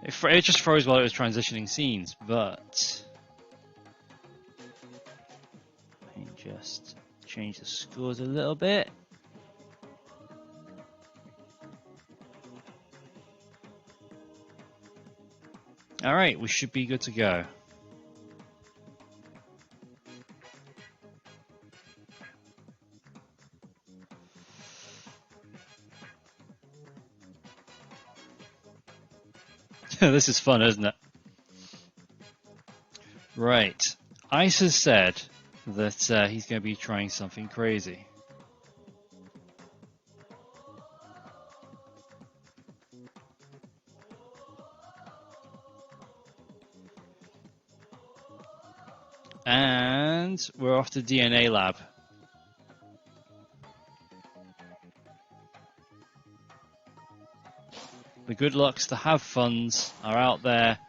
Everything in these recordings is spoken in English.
It just froze while it was transitioning scenes, but let me just change the scores a little bit. Alright, we should be good to go. This is fun, isn't it? Right. Ice has said that he's going to be trying something crazy. And we're off to DNA lab. The good lucks to have funds are out there.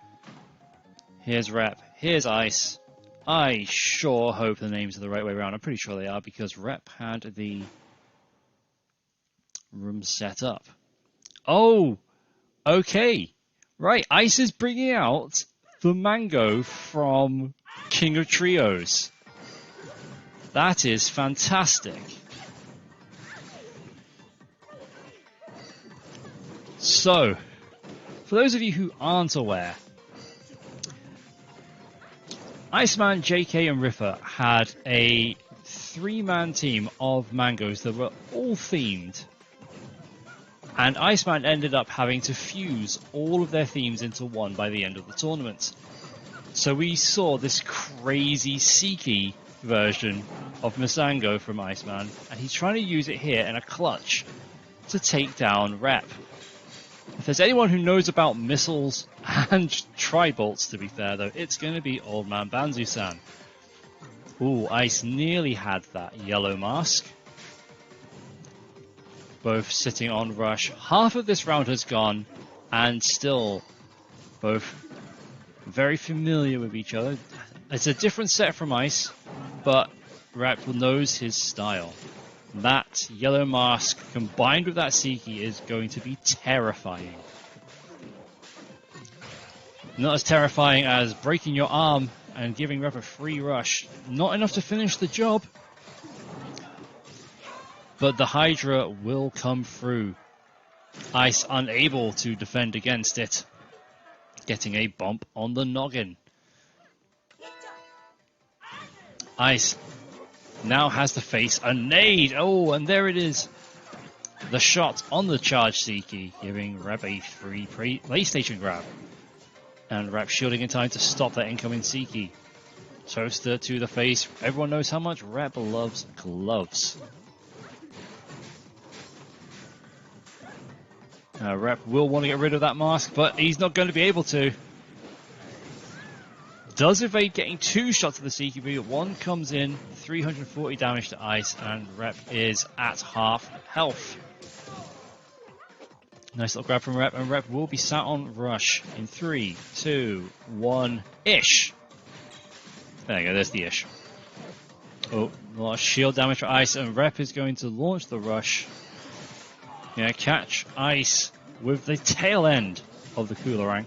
Here's Rep, here's Ice. I sure hope the names are the right way around. I'm pretty sure they are because Rep had the room set up. Oh, okay. Right, Ice is bringing out the mango from King of Trios. That is fantastic. So, for those of you who aren't aware, Iceman, JK and Ripper had a 3-man team of mangoes that were all themed. And Iceman ended up having to fuse all of their themes into one by the end of the tournament. So we saw this crazy Seiki version of Masango from Iceman, and he's trying to use it here in a clutch to take down Rep. If there's anyone who knows about missiles and tri-bolts, to be fair though, it's going to be Old Man Banzu-san. Ooh, Ice nearly had that yellow mask. Both sitting on rush. Half of this round has gone, and still both very familiar with each other. It's a different set from Ice, but Rep knows his style. That yellow mask combined with that Seiki is going to be terrifying. Not as terrifying as breaking your arm and giving Rep a free rush. Not enough to finish the job. But the Hydra will come through. Ice unable to defend against it. Getting a bump on the noggin. Ice now has to face a nade. Oh, and there it is. The shot on the charge Seiki, giving Rep a free PlayStation grab. And Rep shielding in time to stop that incoming Seiki. Toaster to the face. Everyone knows how much Rep loves gloves. Rep will want to get rid of that mask, but he's not going to be able to. Does evade getting 2 shots of the Seiki, but 1 comes in, 340 damage to Ice, and Rep is at half health. Nice little grab from Rep, and Rep will be sat on rush in 3, 2, 1-ish. There you go, there's the ish. Oh, a lot of shield damage for Ice, and Rep is going to launch the rush. Yeah, catch Ice with the tail end of the Coolerang.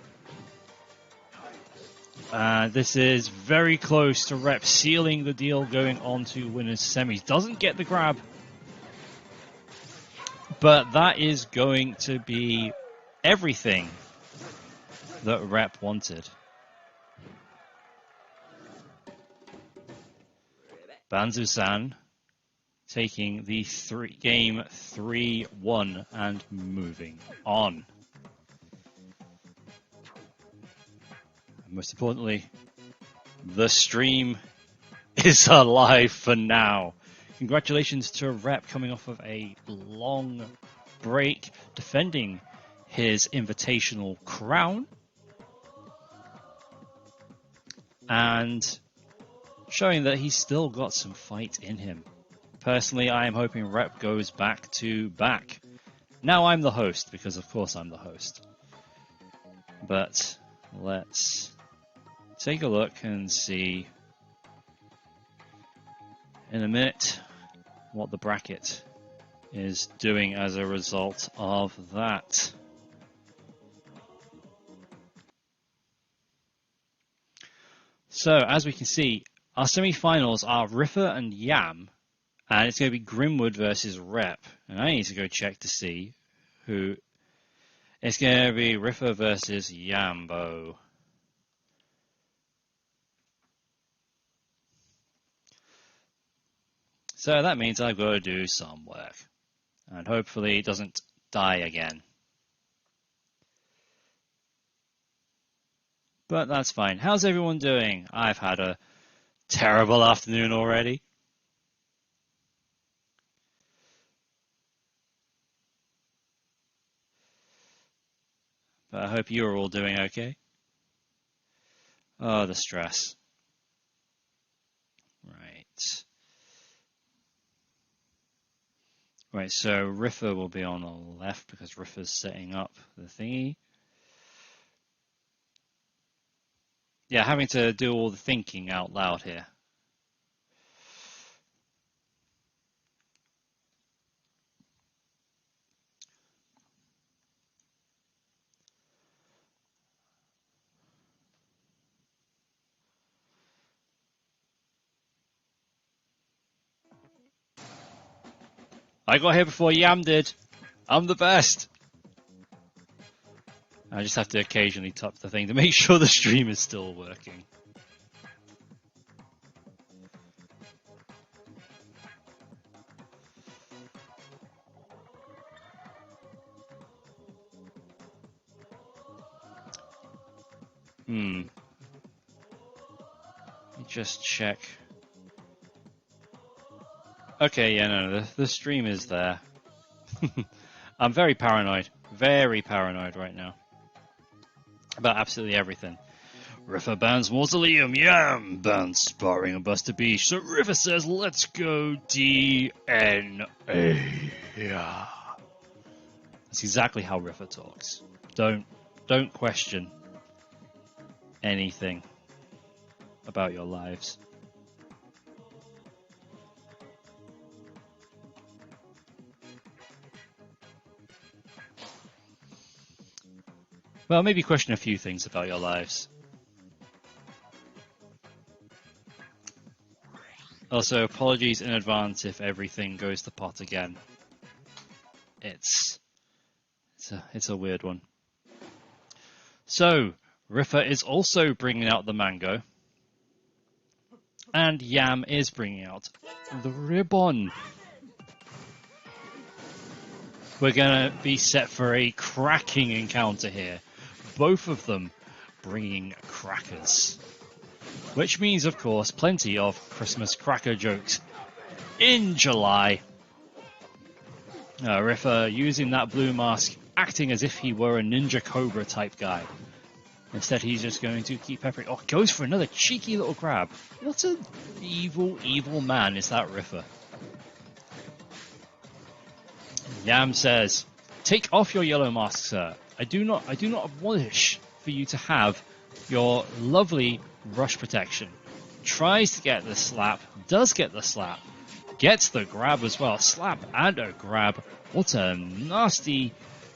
This is very close to Rep sealing the deal going on to winners semis. Doesn't get the grab. But that is going to be everything that Rep wanted. Banzu-san taking the game 3-1 and moving on. And most importantly, the stream is alive for now. Congratulations to Rep coming off of a long break, defending his invitational crown. And showing that he's still got some fight in him. Personally, I am hoping Rep goes back to back. Now I'm the host, because of course I'm the host. But let's take a look and see in a minute what the bracket is doing as a result of that. So, as we can see, our semi-finals are Riffa and Yam, and it's going to be Grimwood versus Rep. And I need to go check to see who. It's going to be Riffa versus Yambo. So that means I've got to do some work. And hopefully it doesn't die again. But that's fine. How's everyone doing? I've had a terrible afternoon already. But I hope you're all doing okay. Oh, the stress. Right. Right, so Riffa will be on the left because Riffa's setting up the thingy. Yeah, having to do all the thinking out loud here. I got here before Yam did. I'm the best. I just have to occasionally tap the thing to make sure the stream is still working. Let me just check. Okay, yeah, no, the stream is there. I'm very paranoid right now. About absolutely everything. Riffa bans Mausoleum, Yam bans Sparring and Buster Beach. So Riffa says, let's go DNA. Yeah. That's exactly how Riffa talks. Don't question anything about your lives. Well, maybe question a few things about your lives. Also, apologies in advance if everything goes to pot again. It's a weird one. So, Riffa is also bringing out the mango. And Yam is bringing out the ribbon. We're going to be set for a cracking encounter here. Both of them bringing crackers. Which means, of course, plenty of Christmas cracker jokes in July. Riffa using that blue mask, acting as if he were a Ninja Cobra type guy. Instead, he's just going to keep peppering. Oh, goes for another cheeky little grab. What an evil, evil man is that Riffa. Yam says, "Take off your yellow mask, sir. I do not wish for you to have your lovely rush protection." Tries to get the slap, does get the slap, gets the grab as well. Slap and a grab. What a nasty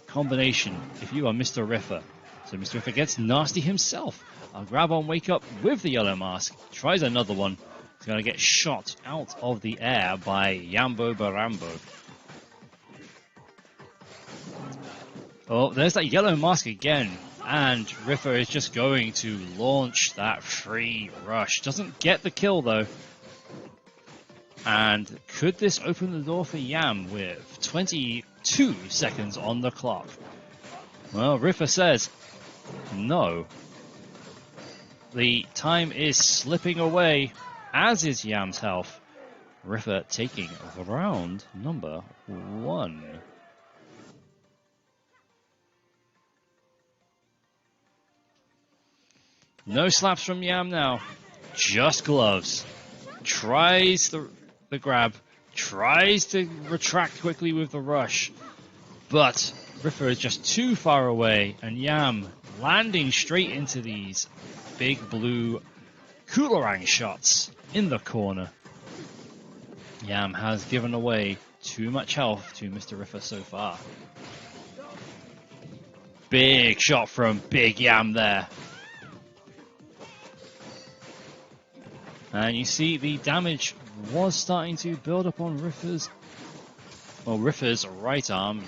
combination if you are Mr. Riffa. So Mr. Riffa gets nasty himself. A grab on Wake Up with the yellow mask. Tries another one. He's going to get shot out of the air by Yambo Barambo. Oh, there's that yellow mask again. And Riffa is just going to launch that free rush. Doesn't get the kill though. And could this open the door for Yam with 22 seconds on the clock? Well, Riffa says no. The time is slipping away, as is Yam's health. Riffa taking round number 1. No slaps from Yam now, just gloves. Tries the grab, tries to retract quickly with the rush, but Riffa is just too far away, and Yam landing straight into these big blue Coolerang shots in the corner. Yam has given away too much health to Mr. Riffa so far. Big shot from Big Yam there. And you see the damage was starting to build up on Riffer's right arm.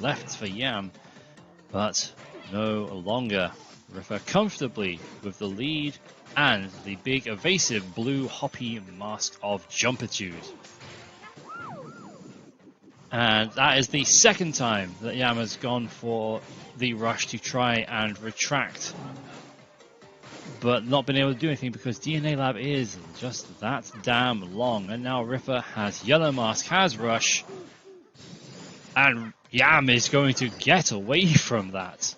Left for Yam, but no longer. Riffer comfortably with the lead and the big evasive blue hoppy mask of Jumpitude. And that is the second time that Yam has gone for the rush to try and retract, but not been able to do anything because DNA Lab is just that damn long. And now Riffer has Yellow Mask, has Rush, and Yam is going to get away from that.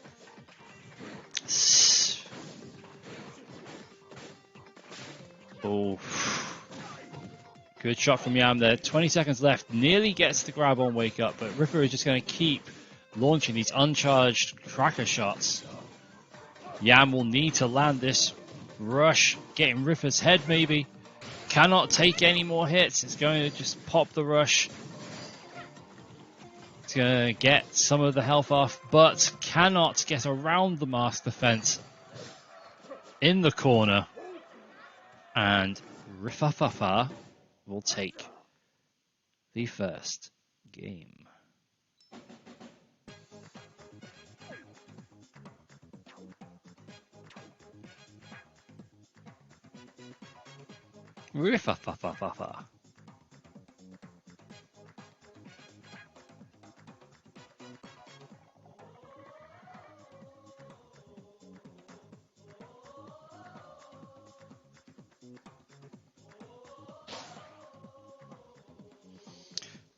Oh, good shot from Yam there. 20 seconds left. Nearly gets the grab on Wake Up, but Riffer is just going to keep launching these uncharged cracker shots. Yam will need to land this rush, getting Riffer's head maybe. Cannot take any more hits. It's going to just pop the rush. It's going to get some of the health off, but cannot get around the mask defense in the corner. And Riffafafa will take the first game. Riffafafafa.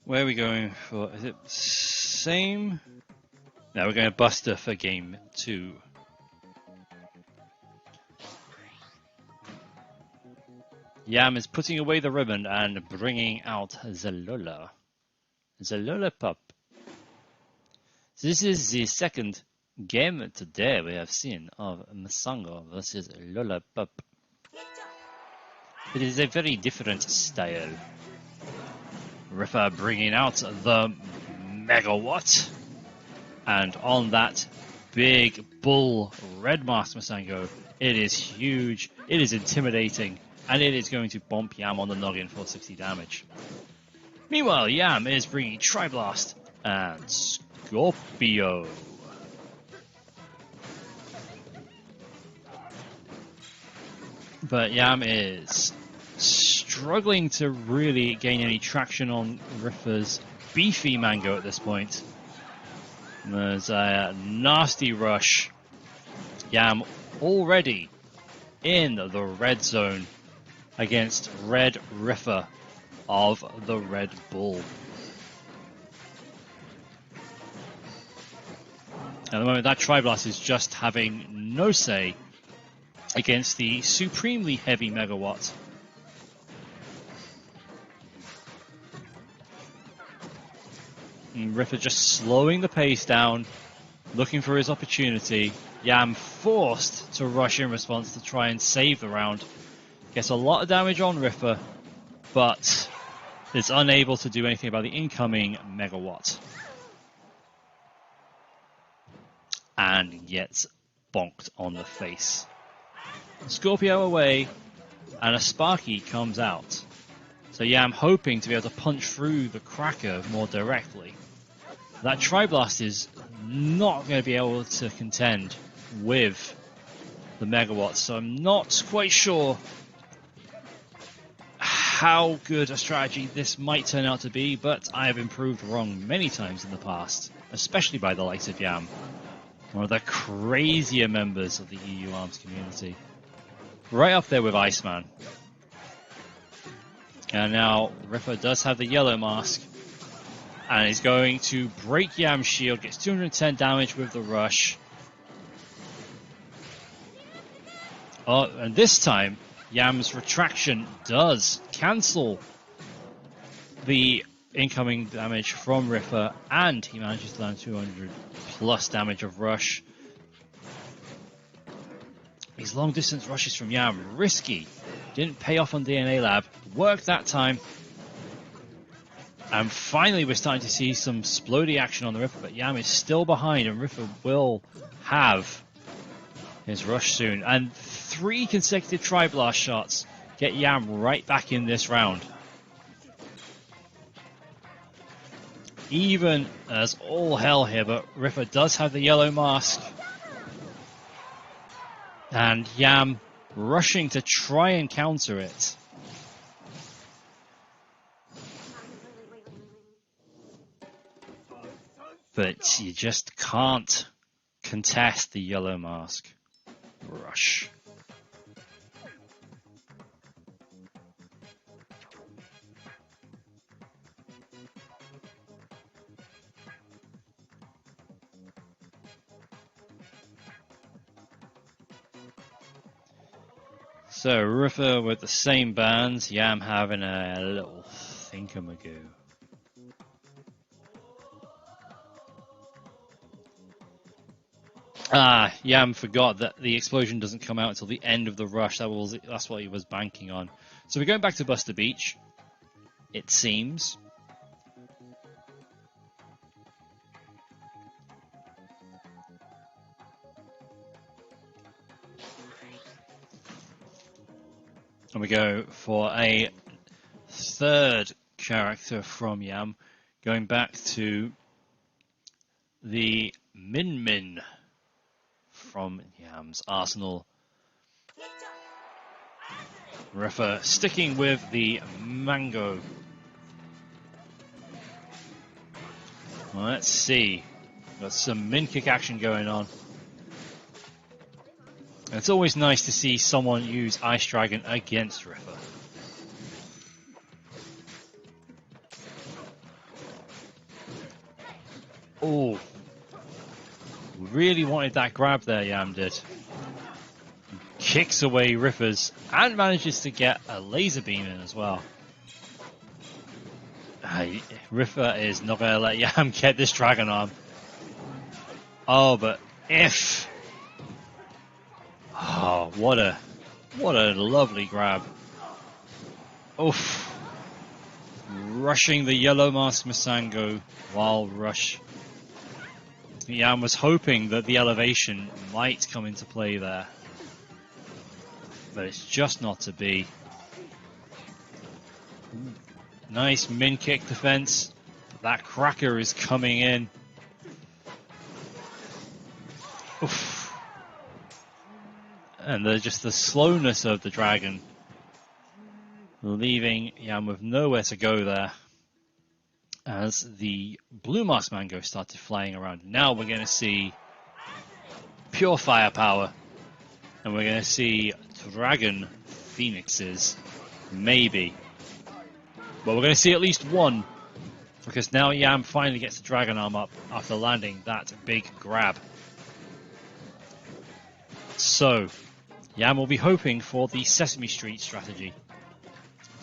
Where are we going for? Is it same? No, we're going to Buster for game 2. Yam is putting away the ribbon and bringing out Zalola. Zalola Pup. This is the second game today we have seen of Masango versus Lola Pup. It is a very different style. Riffer bringing out the Megawatt. And on that big bull red mask Masango, it is huge, it is intimidating, and it is going to bump Yam on the noggin for 60 damage. Meanwhile, Yam is bringing Tri-Blast and Scorpio. But Yam is struggling to really gain any traction on Riffer's beefy Mango at this point. There's a nasty rush. Yam already in the red zone against Red Riffer of the Red Bull. At the moment, that Tri-Blast is just having no say against the supremely heavy Megawatt. And Riffer just slowing the pace down, looking for his opportunity. Yam forced to rush in response to try and save the round. Gets a lot of damage on Riffer, but is unable to do anything about the incoming Megawatt. And gets bonked on the face. Scorpio away, and a Sparky comes out. So Yam hoping to be able to punch through the Cracker more directly. That Tri-Blast is not going to be able to contend with the Megawatt, so I'm not quite sure how good a strategy this might turn out to be, but I have been proved wrong many times in the past, especially by the likes of Yam, one of the crazier members of the EU ARMS community. Right up there with Iceman. And now Riffer does have the yellow mask, and he's going to break Yam's shield, gets 210 damage with the rush. Oh, and this time, Yam's retraction does cancel the incoming damage from Riffer, and he manages to land 200 plus damage of rush. These long distance rushes from Yam, risky. Didn't pay off on DNA Lab, worked that time. And finally we're starting to see some splody action on the Riffer, but Yam is still behind, and Riffer will have his rush soon. And 3 consecutive Tri-Blast shots get Yam right back in this round. Even as all hell here, but Ripper does have the yellow mask. And Yam rushing to try and counter it. But you just can't contest the yellow mask. Rush. So Ripper with the same bands, Yam having a little thinkamagoo. Yam forgot that the explosion doesn't come out until the end of the rush. That's what he was banking on. So we're going back to Buster Beach, it seems. And we go for a third character from Yam, going back to the Min Min from Yam's arsenal. Ripper sticking with the Mango. Well, let's see. Got some min kick action going on. It's always nice to see someone use Ice Dragon against Ripper. Oh, really wanted that grab there, Yam did. Kicks away Ripper's and manages to get a laser beam in as well. Ripper is not going to let Yam get this Dragon Arm. Oh, but if... Oh, what a lovely grab. Oof. Rushing the yellow mask Masango while rush. Yam was hoping that the elevation might come into play there. But it's just not to be. Nice min kick defense. That cracker is coming in. Oof. And just the slowness of the dragon, leaving Yam with nowhere to go there. As the blue mask Mango started flying around. Now we're going to see pure firepower. And we're going to see Dragon Phoenixes. Maybe. But we're going to see at least one. Because now Yam finally gets the Dragon Arm up after landing that big grab. So, Yam will be hoping for the Sesame Street strategy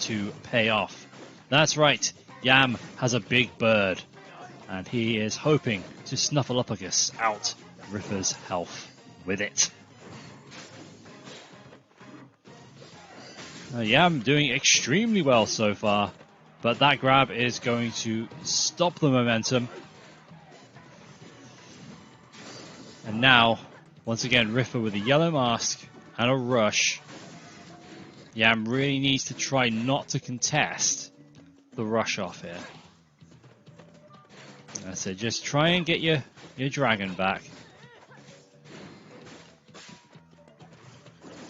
to pay off. That's right, Yam has a big bird. And he is hoping to Snuffleupagus out Ripper's health with it. Yam doing extremely well so far. But that grab is going to stop the momentum. And now, once again, Ripper with a yellow mask and a rush. Yam really needs to try not to contest the rush off here. That's it, just try and get your dragon back.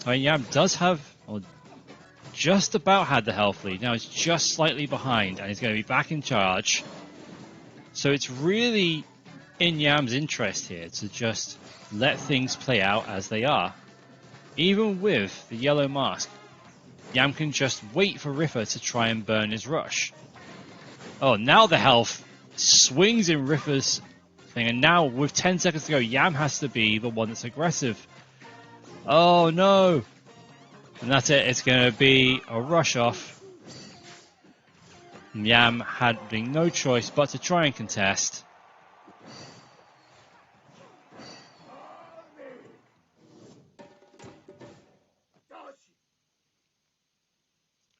Yam does have, or just about had the health lead. Now he's just slightly behind and he's going to be back in charge. So it's really in Yam's interest here to just let things play out as they are. Even with the yellow mask, Yam can just wait for Ripper to try and burn his rush. Oh, now the health swings in Ripper's thing, and now with 10 seconds to go, Yam has to be the one that's aggressive. Oh no! And that's it, it's going to be a rush off. Yam having no choice but to try and contest.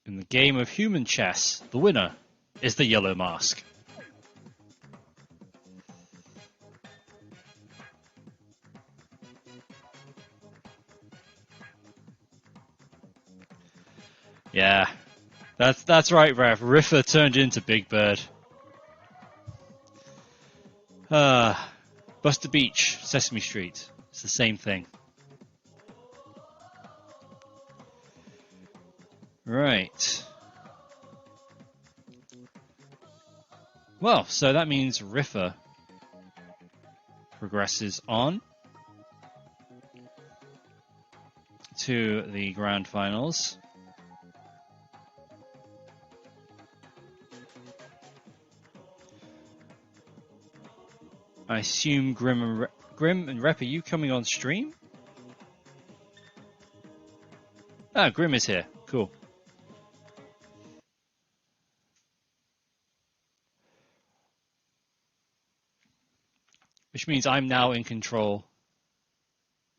In the game of human chess, the winner is the yellow mask. Yeah, that's right, Rev. Riffer turned into Big Bird. Buster Beach, Sesame Street. It's the same thing. Right. Well, so that means Riffer progresses on to the grand finals. I assume Grim and Rep, are you coming on stream? Ah, Grim is here. Cool. Which means I'm now in control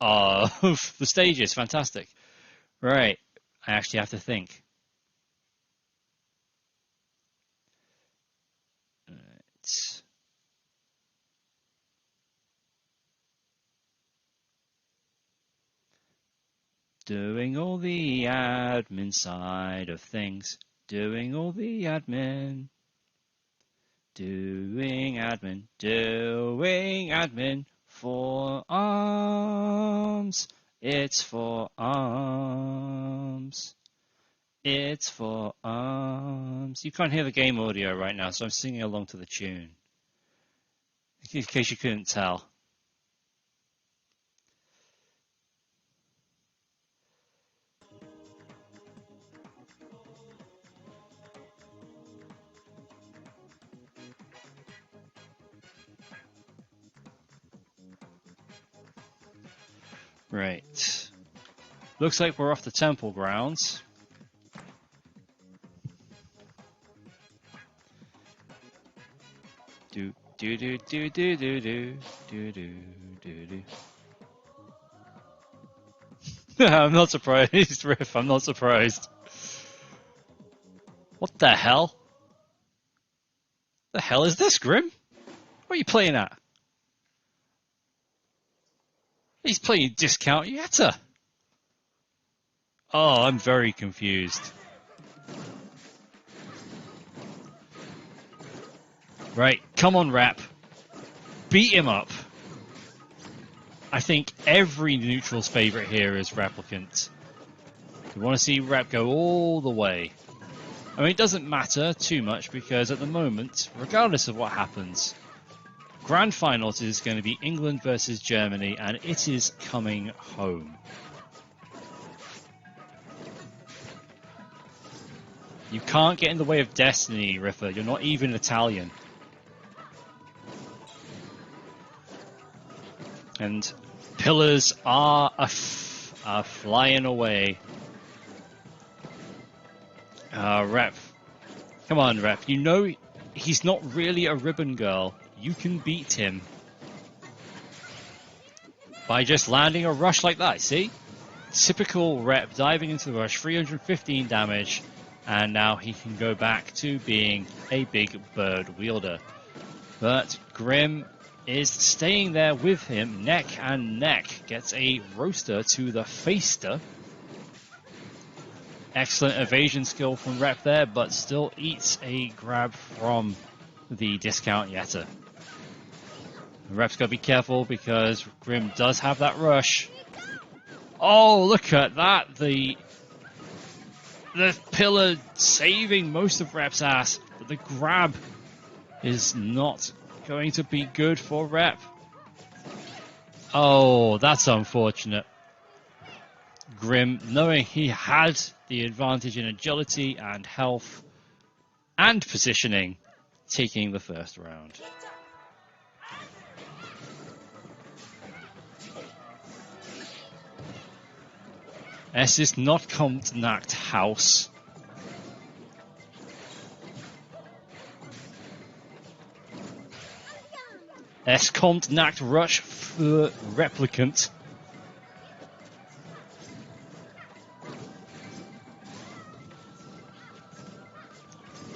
of the stages. Fantastic. Right. I actually have to think. Right. Doing all the admin side of things. Doing all the admin. Doing admin. Doing admin for arms. It's for arms. It's for arms. You can't hear the game audio right now, so I'm singing along to the tune. In case you couldn't tell. Right. Looks like we're off the temple grounds. Do do do do do do do do do do do. I'm not surprised, Riff. I'm not surprised. What the hell? The hell is this, Grim? What are you playing at? He's playing Discount Yetta. Oh, I'm very confused. Right, come on, Rap. Beat him up. I think every neutral's favourite here is Replicant. We want to see Rap go all the way. I mean, it doesn't matter too much because at the moment, regardless of what happens, Grand Finals is going to be England versus Germany, and it is coming home. You can't get in the way of destiny, Riffer. You're not even Italian. And pillars are flying away. Rep. Come on, Rep. You know he's not really a ribbon girl. You can beat him by just landing a rush like that, see? Typical Rep diving into the rush, 315 damage, and now he can go back to being a big bird wielder. But Grim is staying there with him, neck and neck. Gets a roaster to the faster. Excellent evasion skill from Rep there, but still eats a grab from the discount Yetta. Rep's got to be careful because Grim does have that rush. Oh, look at that. The pillar saving most of Rep's ass, but the grab is not going to be good for Rep. Oh, that's unfortunate. Grim, knowing he had the advantage in agility and health and positioning, taking the first round. Es ist not kommt Nacht Haus. Es kommt Nacht Rush für Replicant.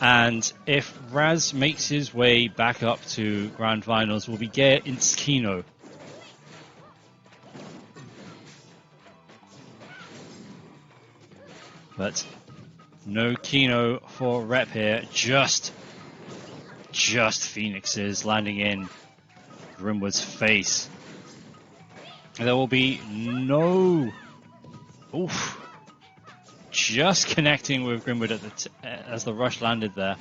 And if Raz makes his way back up to Grand Finals, we'll be get ins Kino. But No Kino for Rep here. Just Phoenixes landing in Grimwood's face. There will be no... Oof. Just connecting with Grimwood as the rush landed there.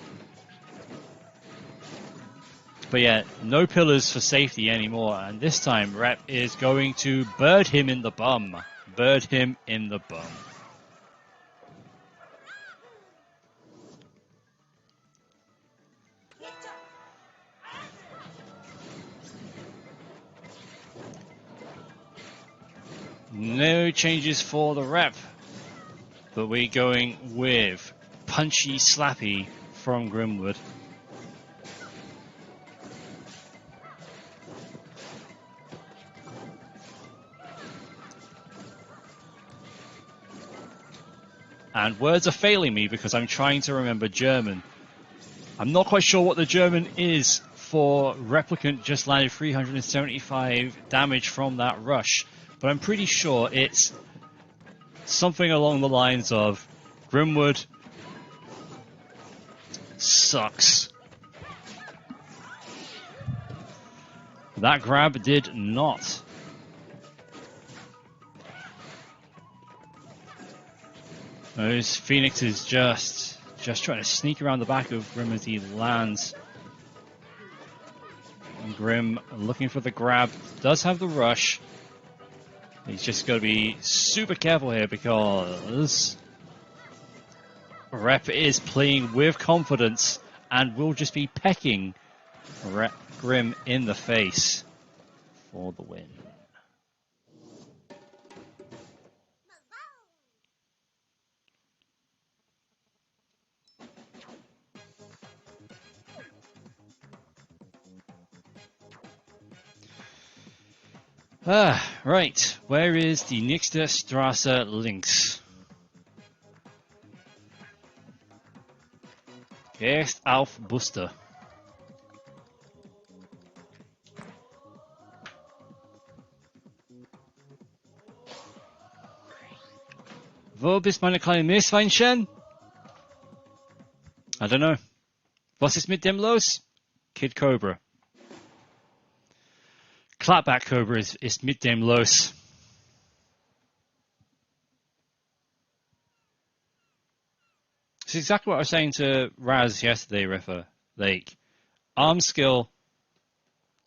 But yeah, no pillars for safety anymore. And this time, Rep is going to bird him in the bum. Bird him in the bum. No changes for the Rep. But we're going with Punchy Slappy from Grimwood. And words are failing me because I'm trying to remember German. I'm not quite sure what the German is for Replicant just landed 375 damage from that rush. But I'm pretty sure it's something along the lines of Grimwood sucks. That grab did not. Those Phoenixes just trying to sneak around the back of Grim as he lands. And Grim looking for the grab. Does have the rush. He's just got to be super careful here because Rep is playing with confidence and will just be pecking Grim in the face for the win. Right. Where is die nächste Straße links? Erst auf Buster. Wo bist meine kleine Meerschweinchen? I don't know. Was ist mit dem los? Kid Cobra. Clapback Cobra ist mit dem los. It's exactly what I was saying to Raz yesterday, Riffer. Like, arm skill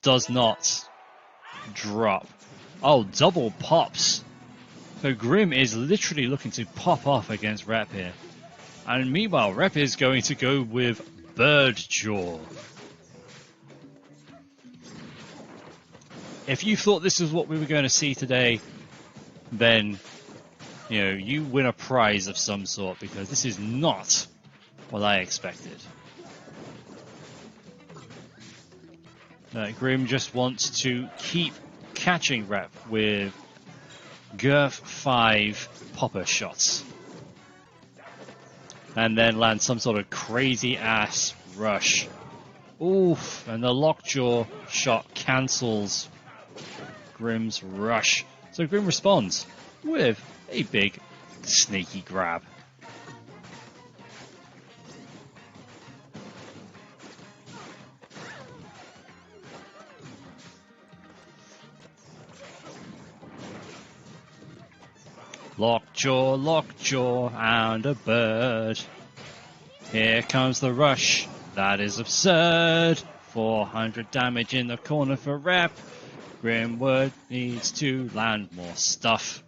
does not drop. Oh, double pops. So Grim is literally looking to pop off against Rep here. And meanwhile, Rep is going to go with Bird Jaw. If you thought this was what we were going to see today, then, you know, you win a prize of some sort, because this is not what I expected. Grim just wants to keep catching Rep with Girth 5 popper shots. And then land some sort of crazy ass rush. Oof, and the lockjaw shot cancels Grim's rush. So Grim responds with a big sneaky grab. Lockjaw, and a bird. Here comes the rush. That is absurd. 400 damage in the corner for Rep. Grimwood needs to land more stuff.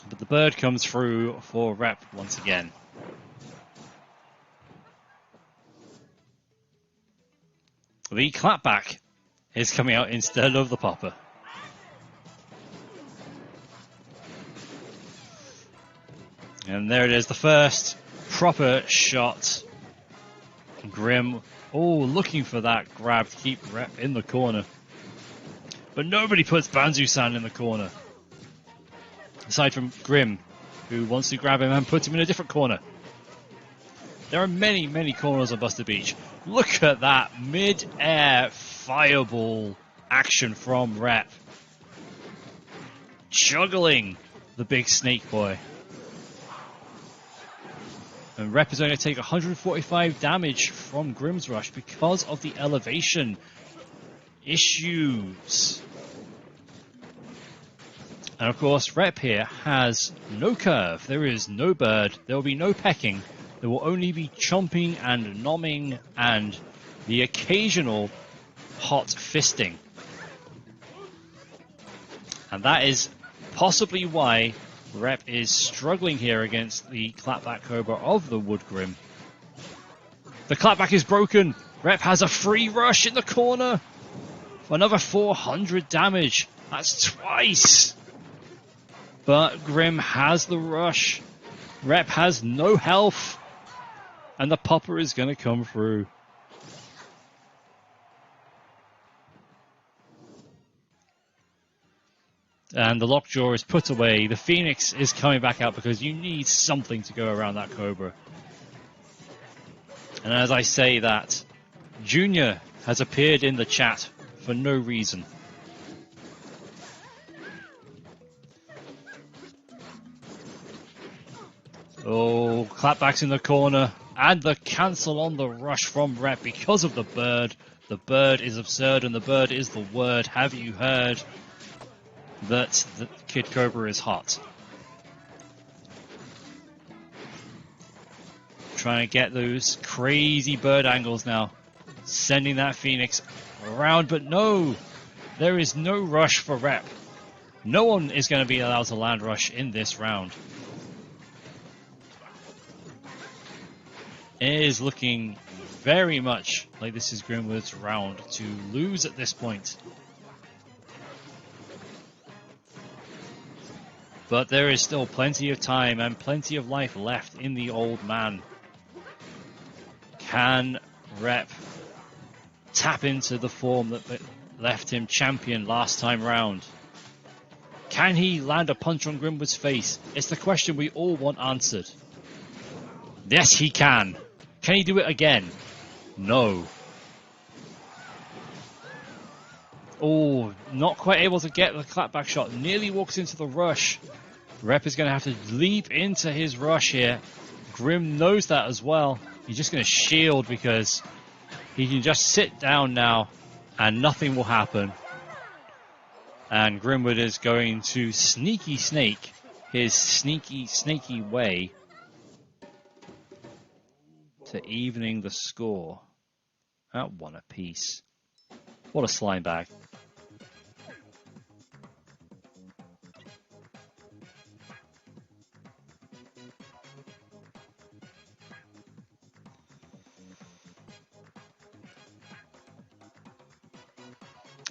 But the bird comes through for Rep once again. The clapback is coming out instead of the popper. And there it is, the first proper shot. Grim, looking for that grab to keep Rep in the corner. But nobody puts Banzu-san in the corner. Aside from Grim, who wants to grab him and put him in a different corner. There are many, many corners on Buster Beach. Look at that mid-air fireball action from Rep. Juggling the big snake boy. And Rep is only going to take 145 damage from Grimm's Rush because of the elevation issues. And of course, Rep here has no curve. There is no bird. There will be no pecking. There will only be chomping and nomming and the occasional hot fisting. And that is possibly why Rep is struggling here against the Clapback Cobra of the Wood Grim. The Clapback is broken. Rep has a free rush in the corner for another 400 damage. That's twice. But Grim has the rush. Rep has no health. And the popper is going to come through. And the lockjaw is put away. The Phoenix is coming back out because you need something to go around that Cobra. And as I say that, Junior has appeared in the chat for no reason. Oh, Clapback's in the corner. And the cancel on the rush from Rep because of the bird. The bird is absurd and the bird is the word. Have you heard that the Kid Cobra is hot? Trying to get those crazy bird angles now. Sending that Phoenix around, but no! There is no rush for Rep. No one is going to be allowed to land rush in this round. It is looking very much like this is Grimwood's round to lose at this point. But there is still plenty of time and plenty of life left in the old man. Can Rep tap into the form that left him champion last time round? Can he land a punch on Grimwood's face? It's the question we all want answered. Yes, he can. Can he do it again? No. Oh, not quite able to get the clapback shot. Nearly walks into the rush. Rep is going to have to leap into his rush here. Grim knows that as well. He's just going to shield because he can just sit down now and nothing will happen. And Grimwood is going to sneaky snake his snaky way to evening the score at 1 apiece. What a slime bag.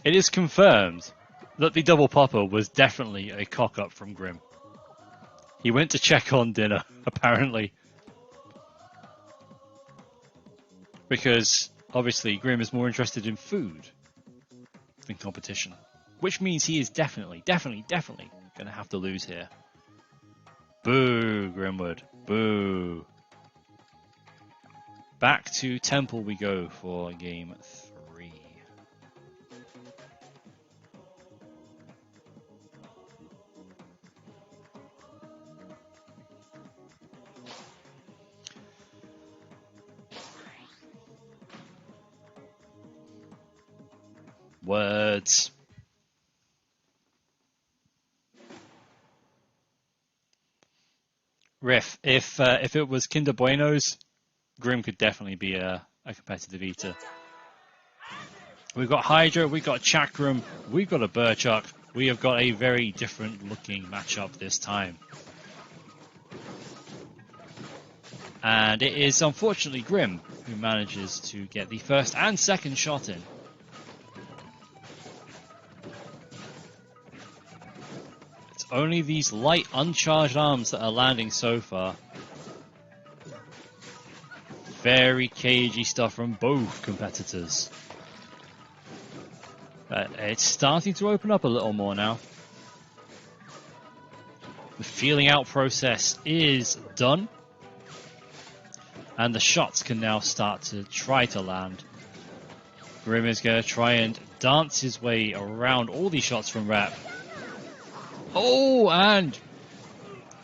It is confirmed that the double popper was definitely a cock-up from Grim. He went to check on dinner, apparently. Because, obviously, Grim is more interested in food than competition. Which means he is definitely going to have to lose here. Boo, Grimwood. Boo. Back to Temple we go for game 3. Words. Riff, if it was Kinder Buenos, Grim could definitely be a competitive eater. We've got Hydra, we've got Chakram, we've got a Burchuck. We have got a very different looking matchup this time. And it is unfortunately Grim who manages to get the first and second shot in. Only these light, uncharged arms that are landing so far. Very cagey stuff from both competitors. But it's starting to open up a little more now. The feeling out process is done. And the shots can now start to try to land. Grim is going to try and dance his way around all these shots from Rep. Oh, and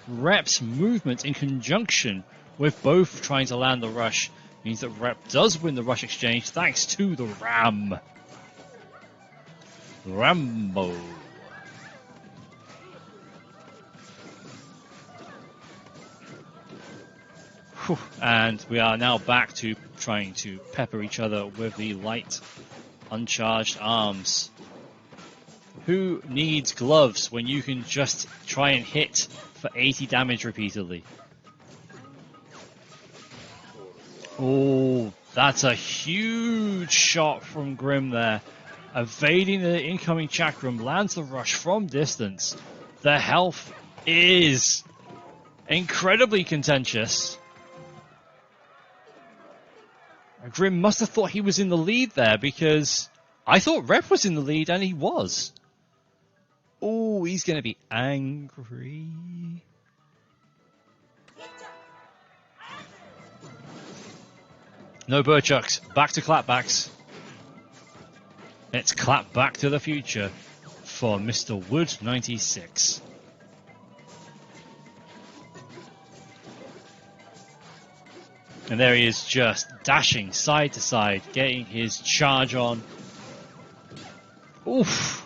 Rep's movement in conjunction with both trying to land the rush means that Rep does win the rush exchange thanks to the Ram. Rambo. Whew. And we are now back to trying to pepper each other with the light, uncharged arms. Who needs gloves when you can just try and hit for 80 damage repeatedly? Oh, that's a huge shot from Grim there. Evading the incoming chakram, lands the rush from distance. The health is incredibly contentious. Grim must have thought he was in the lead there, because I thought Rep was in the lead and he was. Oh, he's going to be angry. No Burchucks. Back to clapbacks. Let's clap back to the future for Mr. Wood 96. And there he is, just dashing side to side, getting his charge on. Oof.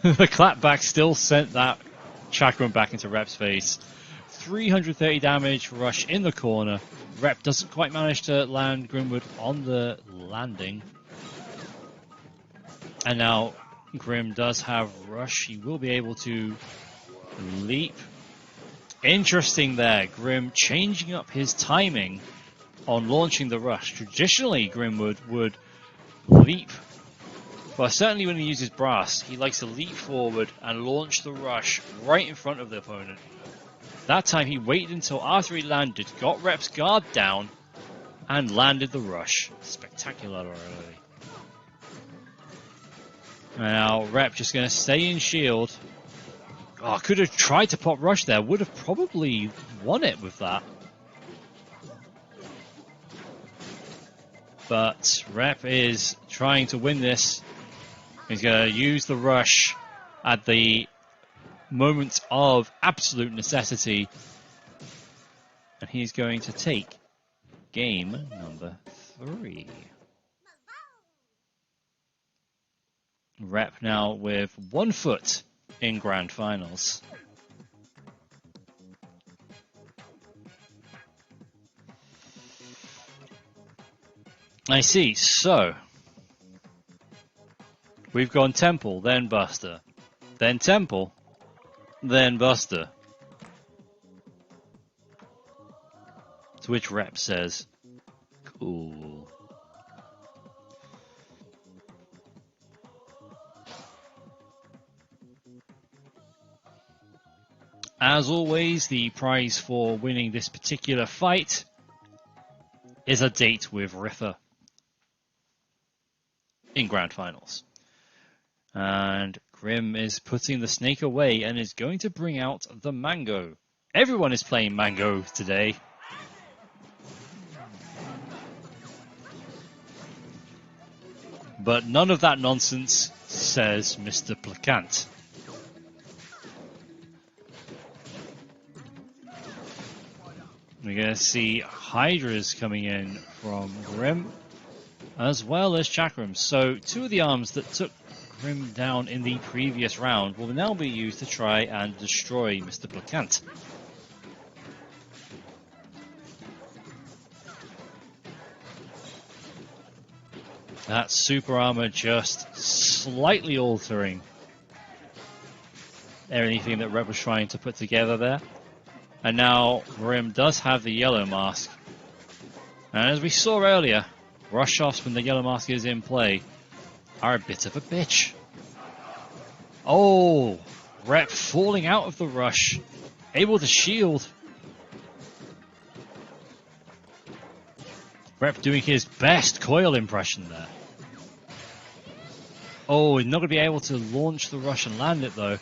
The clapback still sent that chakram back into Rep's face. 330 damage, rush in the corner. Rep doesn't quite manage to land Grimwood on the landing. And now Grim does have rush. He will be able to leap. Interesting there, Grim changing up his timing on launching the rush. Traditionally, Grimwood would leap. Well, certainly when he uses brass, he likes to leap forward and launch the rush right in front of the opponent. That time he waited until after he landed, got Rep's guard down, and landed the rush. Spectacular already. Now Rep just going to stay in shield. Oh, could have tried to pop rush there. Would have probably won it with that. But Rep is trying to win this. He's going to use the rush at the moment of absolute necessity. And he's going to take game number 3. Rep now with 1 foot in Grand Finals. I see, so we've gone Temple, then Buster, then Temple, then Buster. To which Rep says, cool. As always, the prize for winning this particular fight is a date with Riffa in Grand Finals. And Grim is putting the snake away and is going to bring out the mango. Everyone is playing mango today. But none of that nonsense, says Mr. Placant. We're going to see Hydras coming in from Grim, as well as Chakrams. So 2 of the arms that took Grim down in the previous round will now be used to try and destroy Mr. Placant. That super armor just slightly altering anything that Rep was trying to put together there. And now Grim does have the yellow mask. And as we saw earlier, rush-offs when the yellow mask is in play are a bit of a bitch. Oh, Rep falling out of the rush, able to shield. Rep doing his best coil impression there. Oh, he's not going to be able to launch the rush and land it though.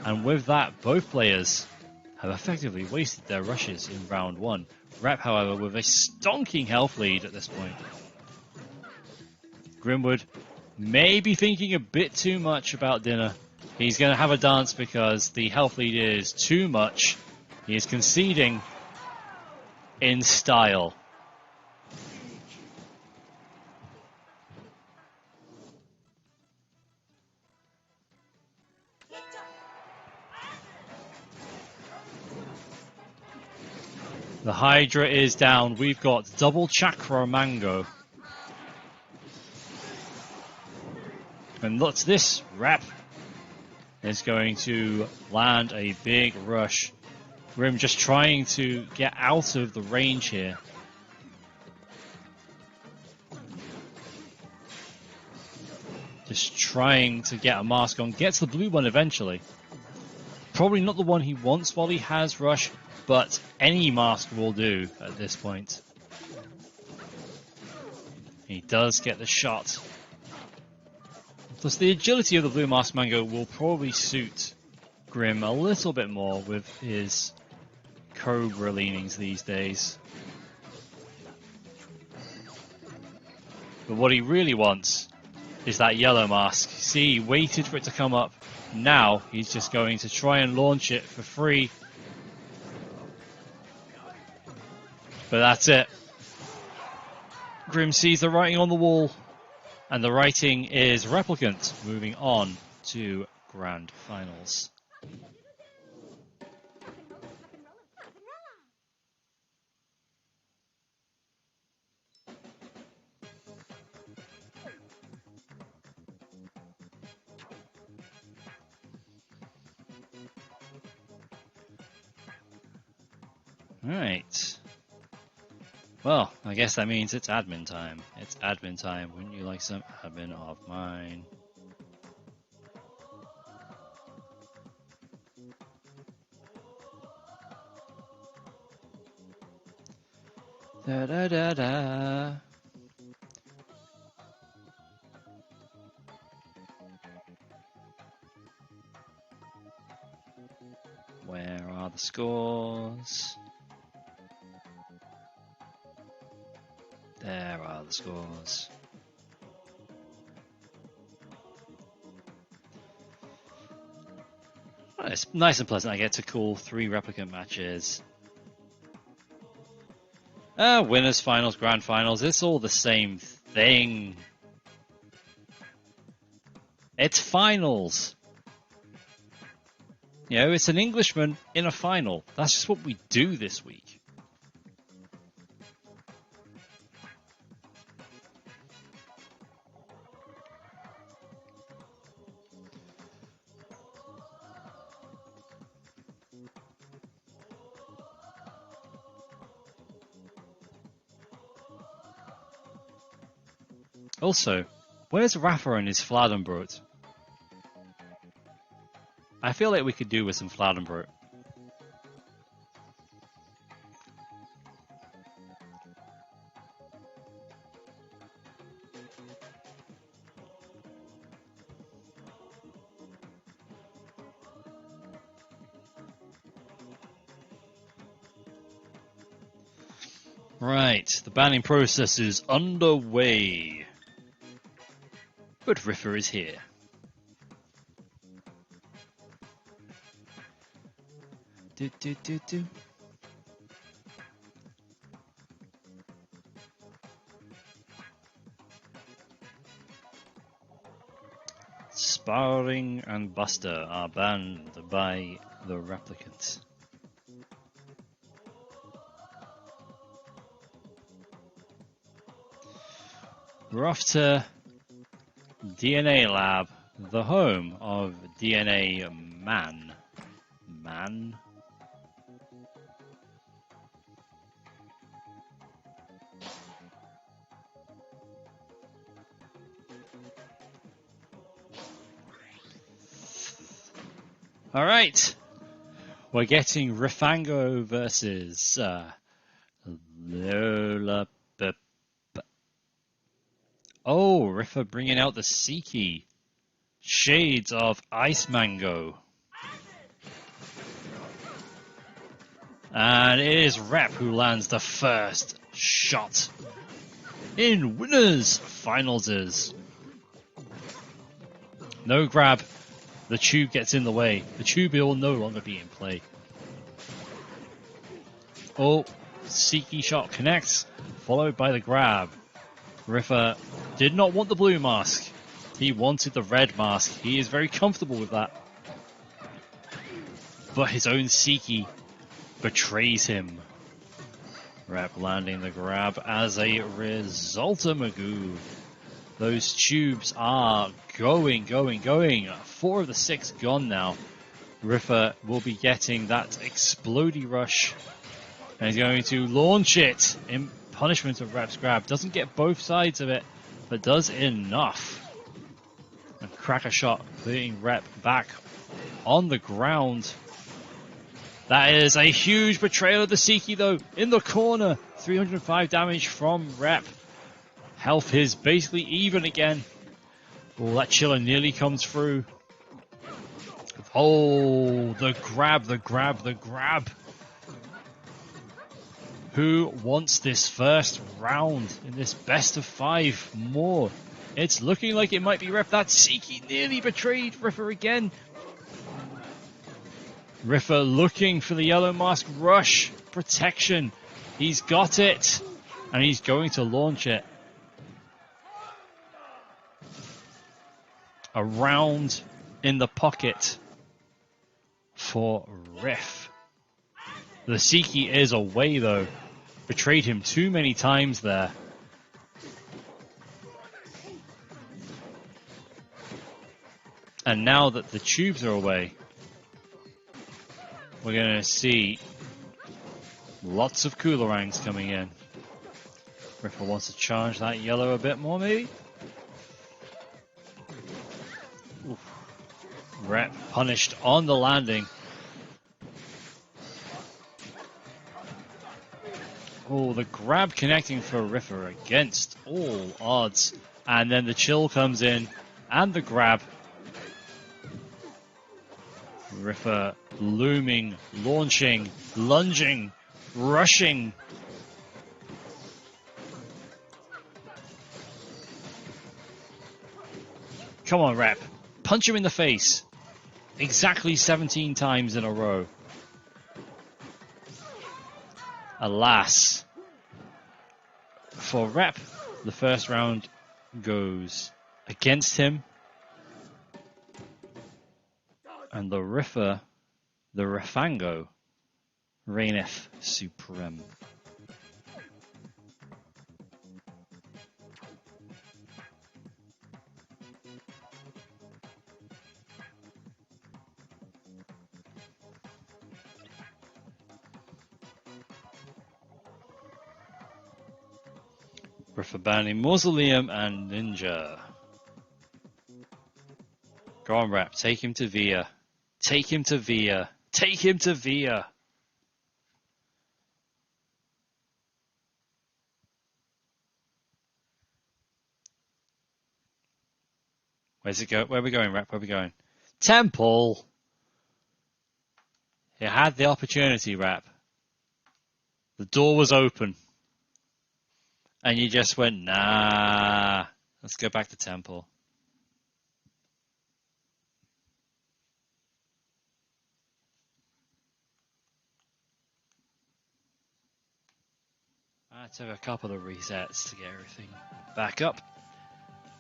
And with that, both players have effectively wasted their rushes in round 1. Rep, however, with a stonking health lead at this point. Grimwood may be thinking a bit too much about dinner He's going to have a dance because the health lead is too much. He is conceding in style. The Hydra is down. We've got double Chakra Mango. And look, this rep is going to land a big rush. Grim just trying to get out of the range here. Just trying to get a mask on. Gets the blue one eventually. Probably not the one he wants while he has rush, but any mask will do at this point. He does get the shot. Plus the agility of the blue mask mango will probably suit Grim a little bit more with his Cobra leanings these days. But what he really wants is that yellow mask. See, he waited for it to come up. Now he's just going to try and launch it for free. But that's it. Grim sees the writing on the wall. And the writing is Replicant, moving on to Grand Finals. Alright. Well, I guess that means it's admin time. It's admin time. Wouldn't you like some admin of mine? Da da da da. Where are the scores? There are the scores. Oh, it's nice and pleasant. I get to call 3 replicant matches. Winners, finals, grand finals. It's all the same thing. It's finals. You know, it's an Englishman in a final. That's just what we do this week. Also, where's Rafa and his Fladenbrot? I feel like we could do with some Fladenbrot. Right, the banning process is underway. But Riffer is here. Do. Sparring and Buster are banned by the replicants. We're off to DNA Lab, the home of DNA Man. Alright, we're getting Rifango versus Lola. Oh, Riffa bringing out the Seiki. Shades of Ice Mango. And it is Rep who lands the first shot. In winners finals. No grab. The tube gets in the way. The tube will no longer be in play. Oh, Seeky shot connects, followed by the grab. Riffa did not want the blue mask. He wanted the red mask. He is very comfortable with that. But his own Seeky betrays him. Rep landing the grab as a result of Magoo. Those tubes are going. 4 of the 6 gone now. Riffa will be getting that explodey rush. And he's going to launch it in punishment of Rep's grab. Doesn't get both sides of it, but does enough. And cracker shot, putting Rep back on the ground. That is a huge betrayal of the Seeky though. In the corner, 305 damage from Rep. Health is basically even again. Oh, that chiller nearly comes through. Oh, the grab. Who wants this first round in this best of 5 more? It's looking like it might be Rep. That Seeky nearly betrayed Riffa again. Riffa looking for the yellow mask rush protection. He's got it. And he's going to launch it. A round in the pocket for Riff. The Seeky is away though. Betrayed him too many times there. And now that the tubes are away, we're going to see lots of Coolerangs coming in. Riffa wants to charge that yellow a bit more maybe. Oof. Rep punished on the landing. Oh, the grab connecting for Riffa against all odds. And then the chill comes in and the grab. Riffa looming, launching, lunging, rushing. Come on, Rep. Punch him in the face. Exactly 17 times in a row. Alas. For Rep, the first round goes against him. And the Riffa, the Rifango, reigneth supreme. Riffa banning Mausoleum and Ninja. Go on, Rep. Take him to Via. Take him to Via. Take him to Via. Where's it go? Where are we going, Rep? Where are we going? Temple! You had the opportunity, Rep. The door was open. And you just went, nah. Let's go back to Temple. I took a couple of resets to get everything back up.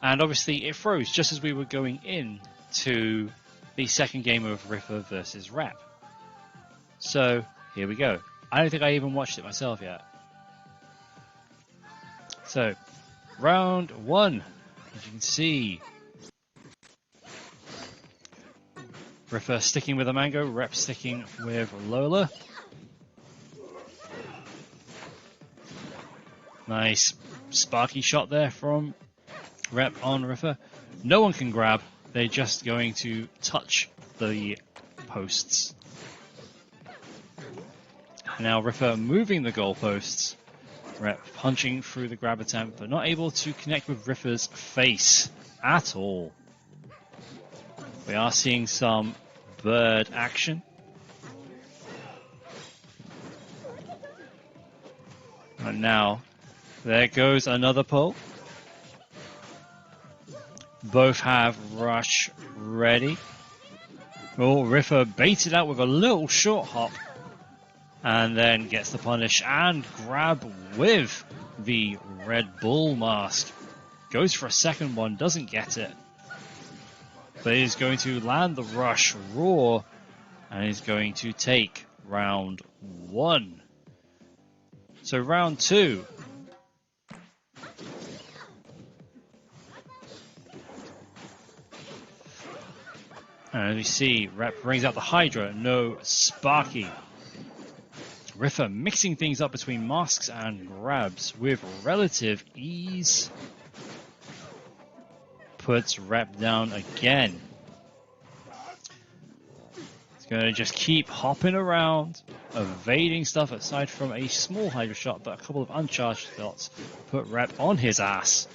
And obviously it froze just as we were going in to the second game of Riffa versus Rep. So here we go. I don't think I even watched it myself yet. So, round 1, as you can see. Riffa sticking with a mango, Rep sticking with Lola. Nice sparky shot there from Rep on Riffa. No one can grab, they're just going to touch the posts. Now Riffa moving the goalposts. Rep punching through the grab attempt, but not able to connect with Riffa's face at all. We are seeing some bird action. And now, there goes another pull. Both have rush ready. Oh, Riffer baited out with a little short hop. And then gets the punish and grab with the Red Bull mask. Goes for a second one, doesn't get it. But he's going to land the rush raw. And he's going to take round 1. So round 2. And as we see, Rep brings out the Hydra, no Sparky. Riffer mixing things up between masks and grabs with relative ease. Puts Rep down again. He's going to just keep hopping around, evading stuff aside from a small Hydra shot, but a couple of uncharged shots put Rep on his ass.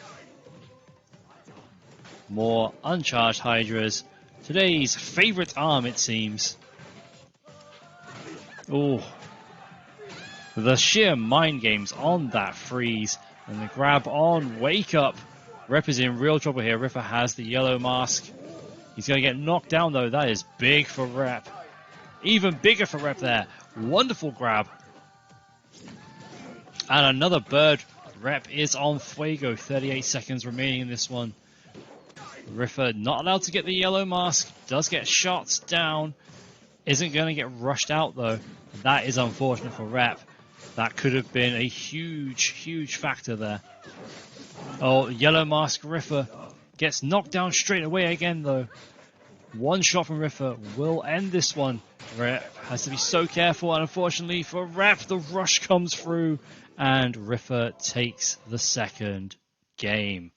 More uncharged Hydras. Today's favorite arm, it seems. Oh, the sheer mind games on that freeze and the grab on wake up. Rep is in real trouble here. Riffer has the yellow mask. He's going to get knocked down though. That is big for Rep. Even bigger for Rep there. Wonderful grab. And another bird. Rep is on Fuego. 38 seconds remaining in this one. Riffer not allowed to get the yellow mask. Does get shots down. Isn't going to get rushed out though. That is unfortunate for Rep. That could have been a huge, huge factor there. Oh, yellow mask Riffer gets knocked down straight away again though. One shot from Riffer will end this one. Rep has to be so careful, and unfortunately for Rep, the rush comes through and Riffer takes the second game.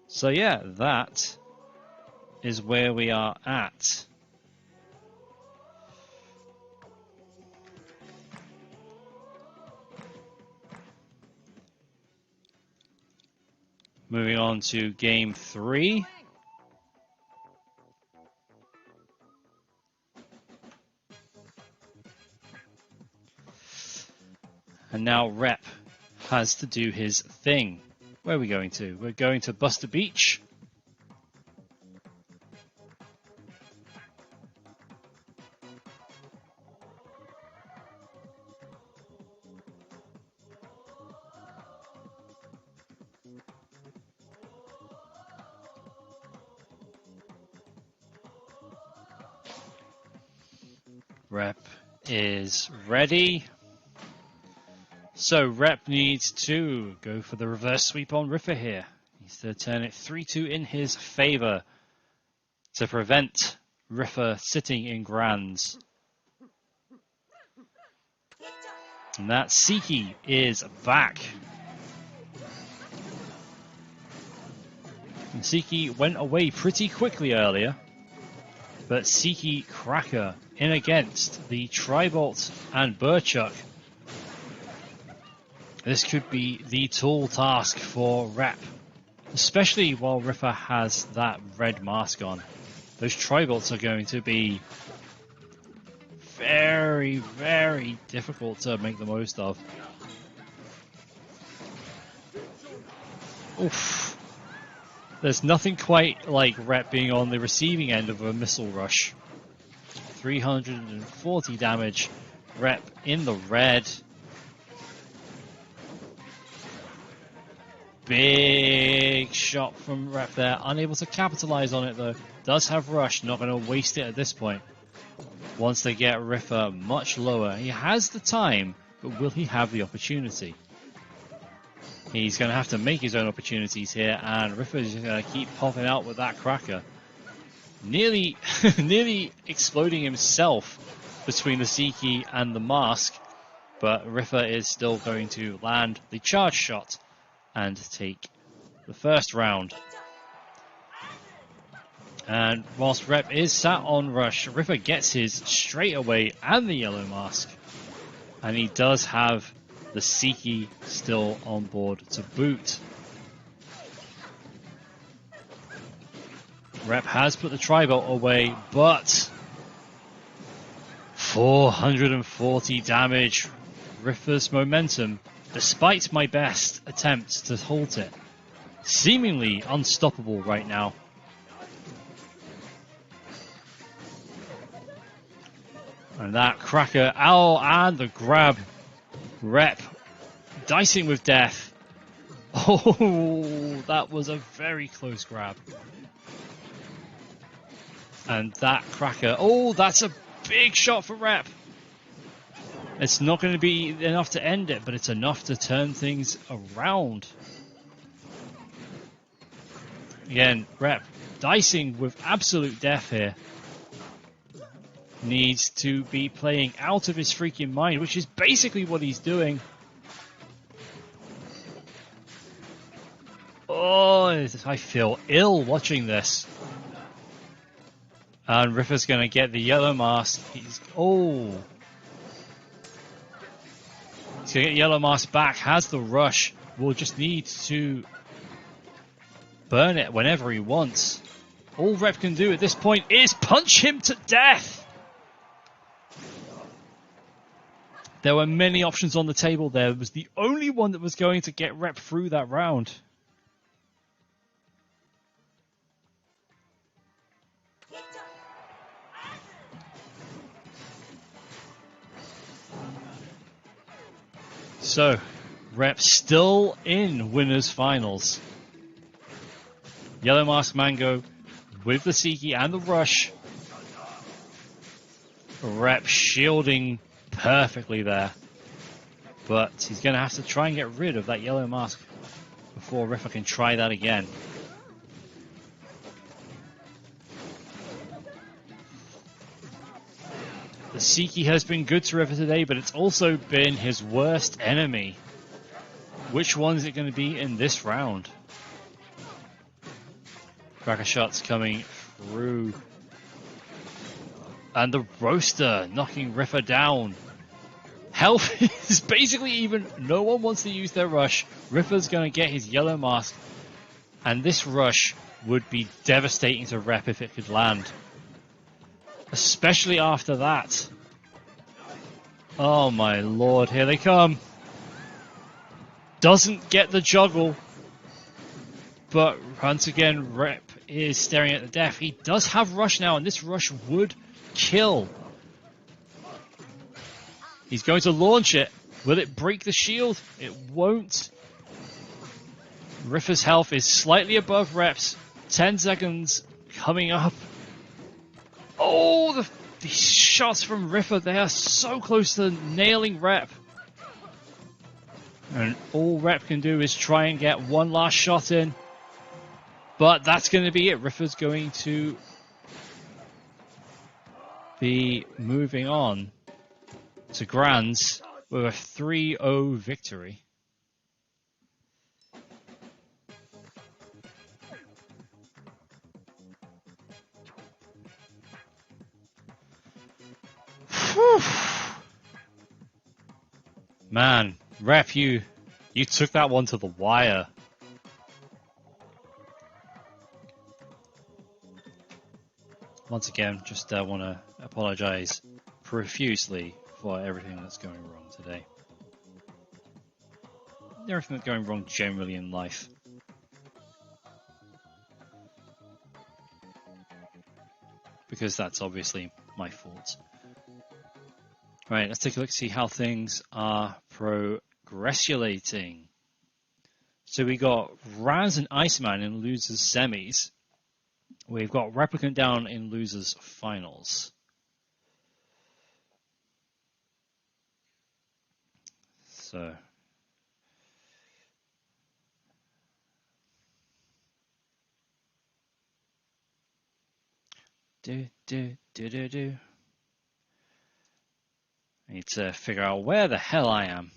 So yeah, that is where we are at. Moving on to game 3. And now Rep has to do his thing. Where are we going to? We're going to Buster Beach. Rep is ready. So Rep needs to go for the reverse sweep on Riffer here. Needs to turn it 3-2 in his favor to prevent Riffer sitting in grands. And that Siki is back. And Siki went away pretty quickly earlier. But Siki Cracker in against the Tribolt and Burchuck. This could be the tall task for Rep, especially while Riffer has that red mask on. Those Tribolts are going to be very, very difficult to make the most of. Oof. There's nothing quite like Rep being on the receiving end of a missile rush. 340 damage. Rep in the red. Big shot from Rep there. Unable to capitalize on it though. Does have rush. Not going to waste it at this point. Wants to get Riffer much lower. He has the time, but will he have the opportunity? He's going to have to make his own opportunities here, and Riffer is just going to keep popping out with that cracker. Nearly, nearly exploding himself between the Siki and the mask, but Riffer is still going to land the charge shot and take the first round. And whilst Rep is sat on rush, Riffer gets his straight away and the yellow mask. And he does have the Siki still on board to boot. Rep has put the Tribolt away, but 440 damage. Riffer's momentum despite my best attempts to halt it. Seemingly unstoppable right now. And that cracker, ow, and the grab. Rep, dicing with death. Oh, that was a very close grab. And that cracker, oh, that's a big shot for Rep. It's not going to be enough to end it, but it's enough to turn things around. Again, Rep, dicing with absolute death here. Needs to be playing out of his freaking mind, which is basically what he's doing. Oh, I feel ill watching this. And Riffer's going to get the yellow mask. He's going to get yellow mask back. Has the rush. Will just need to burn it whenever he wants. All Rep can do at this point is punch him to death. There were many options on the table there. It was the only one that was going to get Rep through that round. So, Rep still in winners finals. Yellow Mask Mango with the Seiki and the rush. Rep shielding perfectly there. But he's going to have to try and get rid of that yellow mask before Riffer can try that again. The Seiki has been good to Riffer today, but it's also been his worst enemy. Which one is it going to be in this round? Cracker shots coming through. And the roaster knocking Riffer down. Health is basically even. No one wants to use their rush. Riffer's going to get his yellow mask. And this rush would be devastating to Rep if it could land. Especially after that. Oh my lord, here they come. Doesn't get the juggle. But once again, Rep is staring at the death. He does have rush now, and this rush would kill. He's going to launch it. Will it break the shield? It won't. Riffer's health is slightly above Rep's. 10 seconds coming up. Oh, the shots from Riffer, they are so close to nailing Rep. And all Rep can do is try and get one last shot in. But that's going to be it. Riffer's going to be moving on to Grands with a 3-0 victory. Whew. Man, Rep, you took that one to the wire. Once again, just want to apologize profusely for everything that's going wrong today. Everything that's going wrong generally in life. Because that's obviously my fault. Right, let's take a look to see how things are progressulating. So we got Raz and Iceman in losers semis. We've got Replicant down in losers finals. So I need to figure out where the hell I am.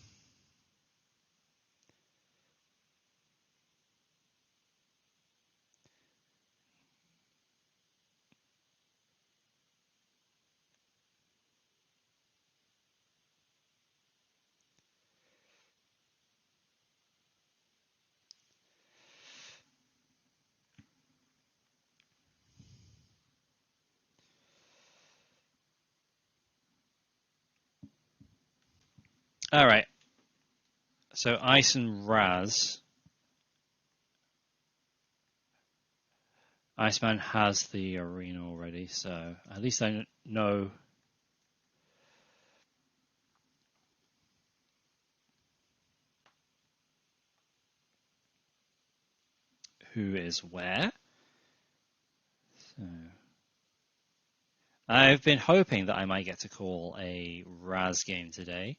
All right. So Ice and Raz. Iceman has the arena already, so at least I know who is where. So I've been hoping that I might get to call a Raz game today.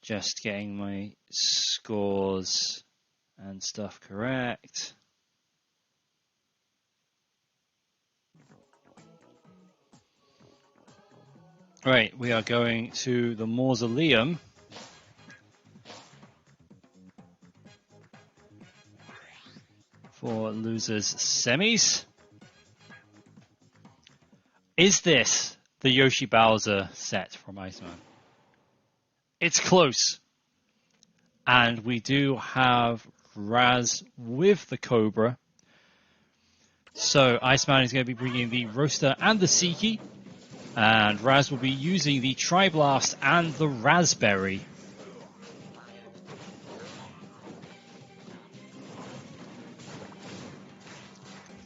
Just getting my scores and stuff correct. Right, we are going to the Mausoleum. For losers semis. Is this the Yoshi Bowser set from Iceman? It's close. And we do have Raz with the Cobra. So Iceman is going to be bringing the Roaster and the Seiki. And Raz will be using the Tri-Blast and the Raspberry.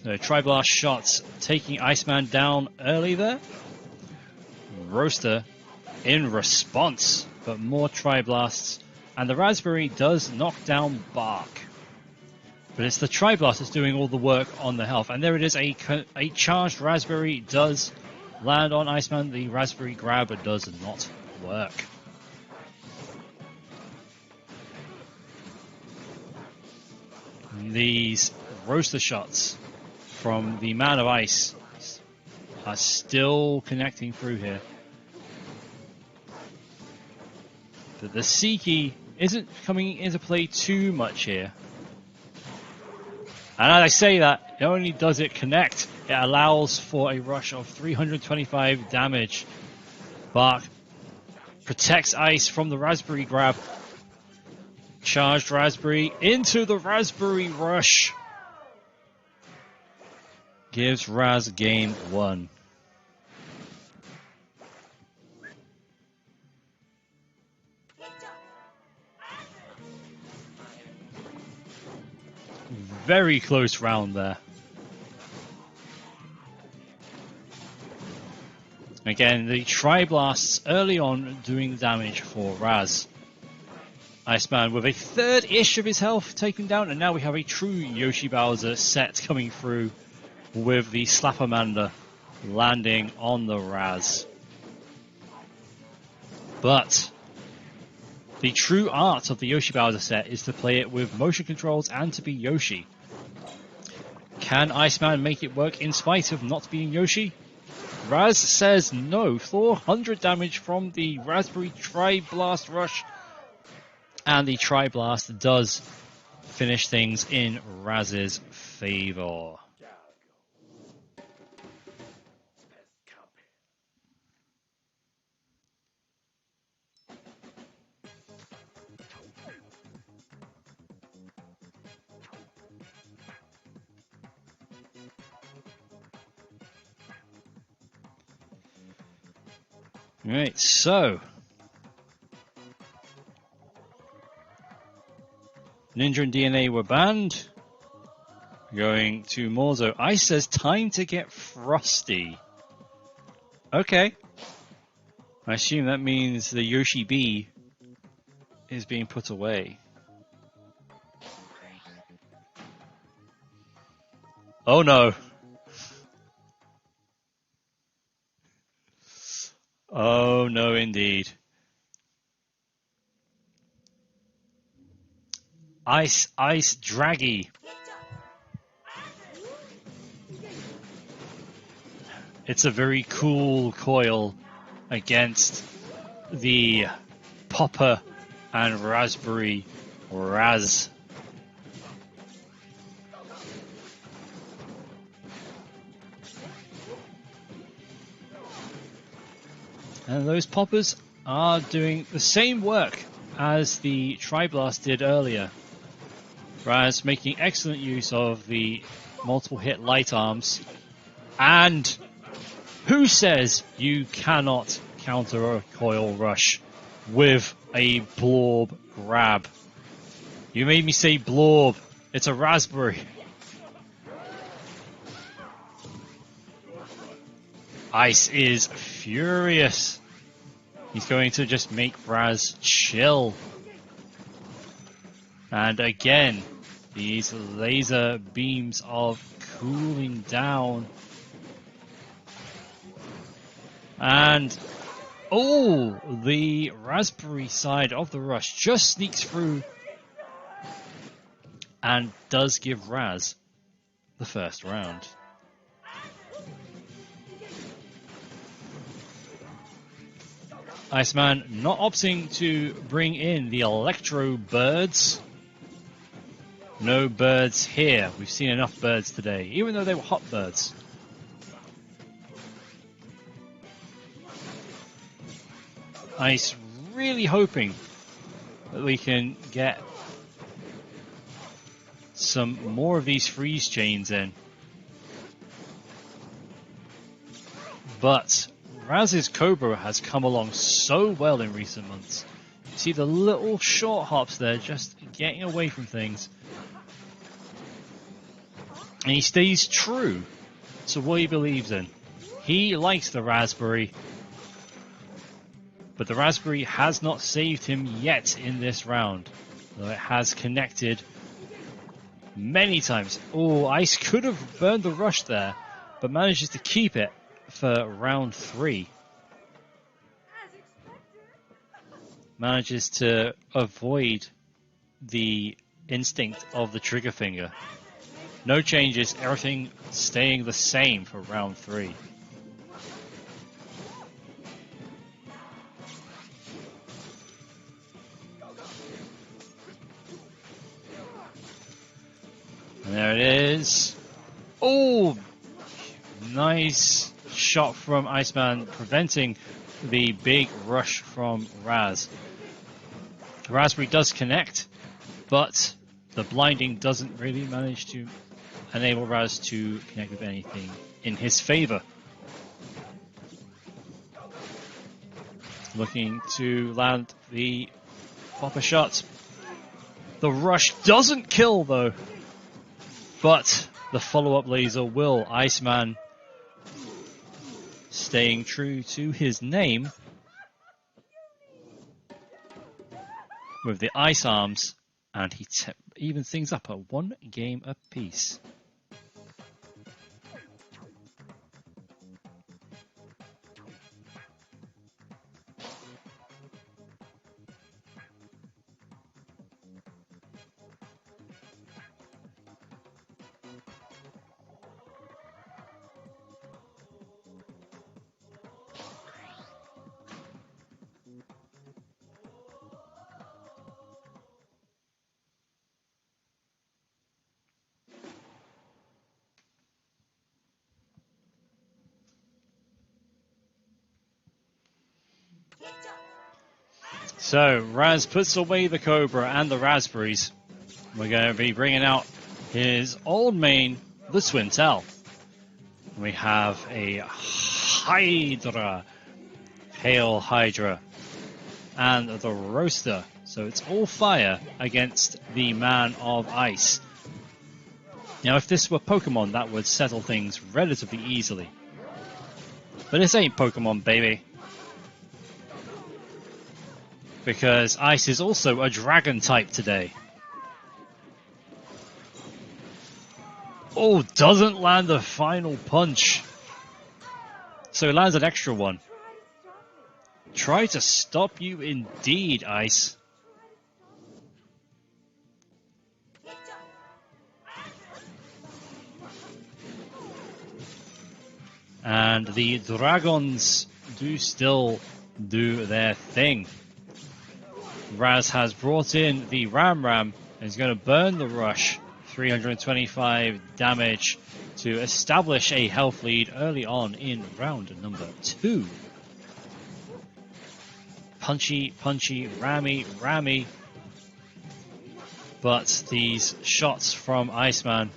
So Tri-Blast shots taking Iceman down early there. Roaster in response, but more Tri-Blasts. And the Raspberry does knock down Bark. But it's the Tri-Blast that's doing all the work on the health. And there it is, a charged Raspberry does land on Iceman. The Raspberry grab does not work. These Roaster shots from the Man of Ice are still connecting through here. But the Seiki isn't coming into play too much here. And as I say that, not only does it connect, it allows for a rush of 325 damage. Bark protects Ice from the Raspberry grab. Charged Raspberry into the Raspberry rush. Gives Raz game 1. Very close round there. Again, the Tri-Blasts early on doing the damage for Raz. Iceman with a third-ish of his health taken down, and now we have a true Yoshi Bowser set coming through with the Slapamander landing on the Raz. But the true art of the Yoshi Bowser set is to play it with motion controls and to be Yoshi. Can Iceman make it work in spite of not being Yoshi? Raz says no. 400 damage from the Raspberry Tri-Blast Rush. And the Tri-Blast does finish things in Raz's favor. Right, so Ninja and DNA were banned. Going to Morzo. Ice says time to get frosty. Okay. I assume that means the Yoshi B is being put away. Oh no. Oh no indeed. Ice Draggy. It's a very cool coil against the Popper and Raspberry Raz. And those Poppers are doing the same work as the Tri-Blast did earlier. Raz making excellent use of the multiple hit light arms. And who says you cannot counter a coil rush with a blorb grab? You made me say blorb. It's a raspberry. Ice is furious. He's going to just make Raz chill. And again, these laser beams of cooling down. And oh, the raspberry side of the rush just sneaks through and does give Raz the first round. Iceman not opting to bring in the electro birds. No birds here. We've seen enough birds today, even though they were hot birds. Ice really hoping that we can get some more of these freeze chains in. But Raz's Cobra has come along so well in recent months. You see the little short hops there, just getting away from things. And he stays true to what he believes in. He likes the raspberry, but the raspberry has not saved him yet in this round, though it has connected many times. Oh, Ice could have burned the rush there, but manages to keep it for round 3. Manages to avoid the instinct of the trigger finger. No changes, everything staying the same for round 3. And there it is. Oh, nice shot from Iceman, preventing the big rush from Raz. Raspberry does connect, but the blinding doesn't really manage to enable Raz to connect with anything in his favor. Looking to land the popper shot. The rush doesn't kill though, but the follow-up laser will. Iceman staying true to his name with the ice arms, and he evens things up at 1 game apiece. So, Raz puts away the Cobra and the raspberries. We're going to be bringing out his old main, the Twintel. We have a Hydra, Hail Hydra, and the Roaster. So it's all fire against the Man of Ice. Now, if this were Pokemon, that would settle things relatively easily. But this ain't Pokemon, baby. Because Ice is also a dragon type today. Oh, doesn't land the final punch. So he lands an extra one. Try to stop you indeed, Ice. And the dragons do still do their thing. Raz has brought in the Ram and is going to burn the rush. 325 damage to establish a health lead early on in round number 2. Punchy, punchy, rammy, rammy. but these shots from Iceman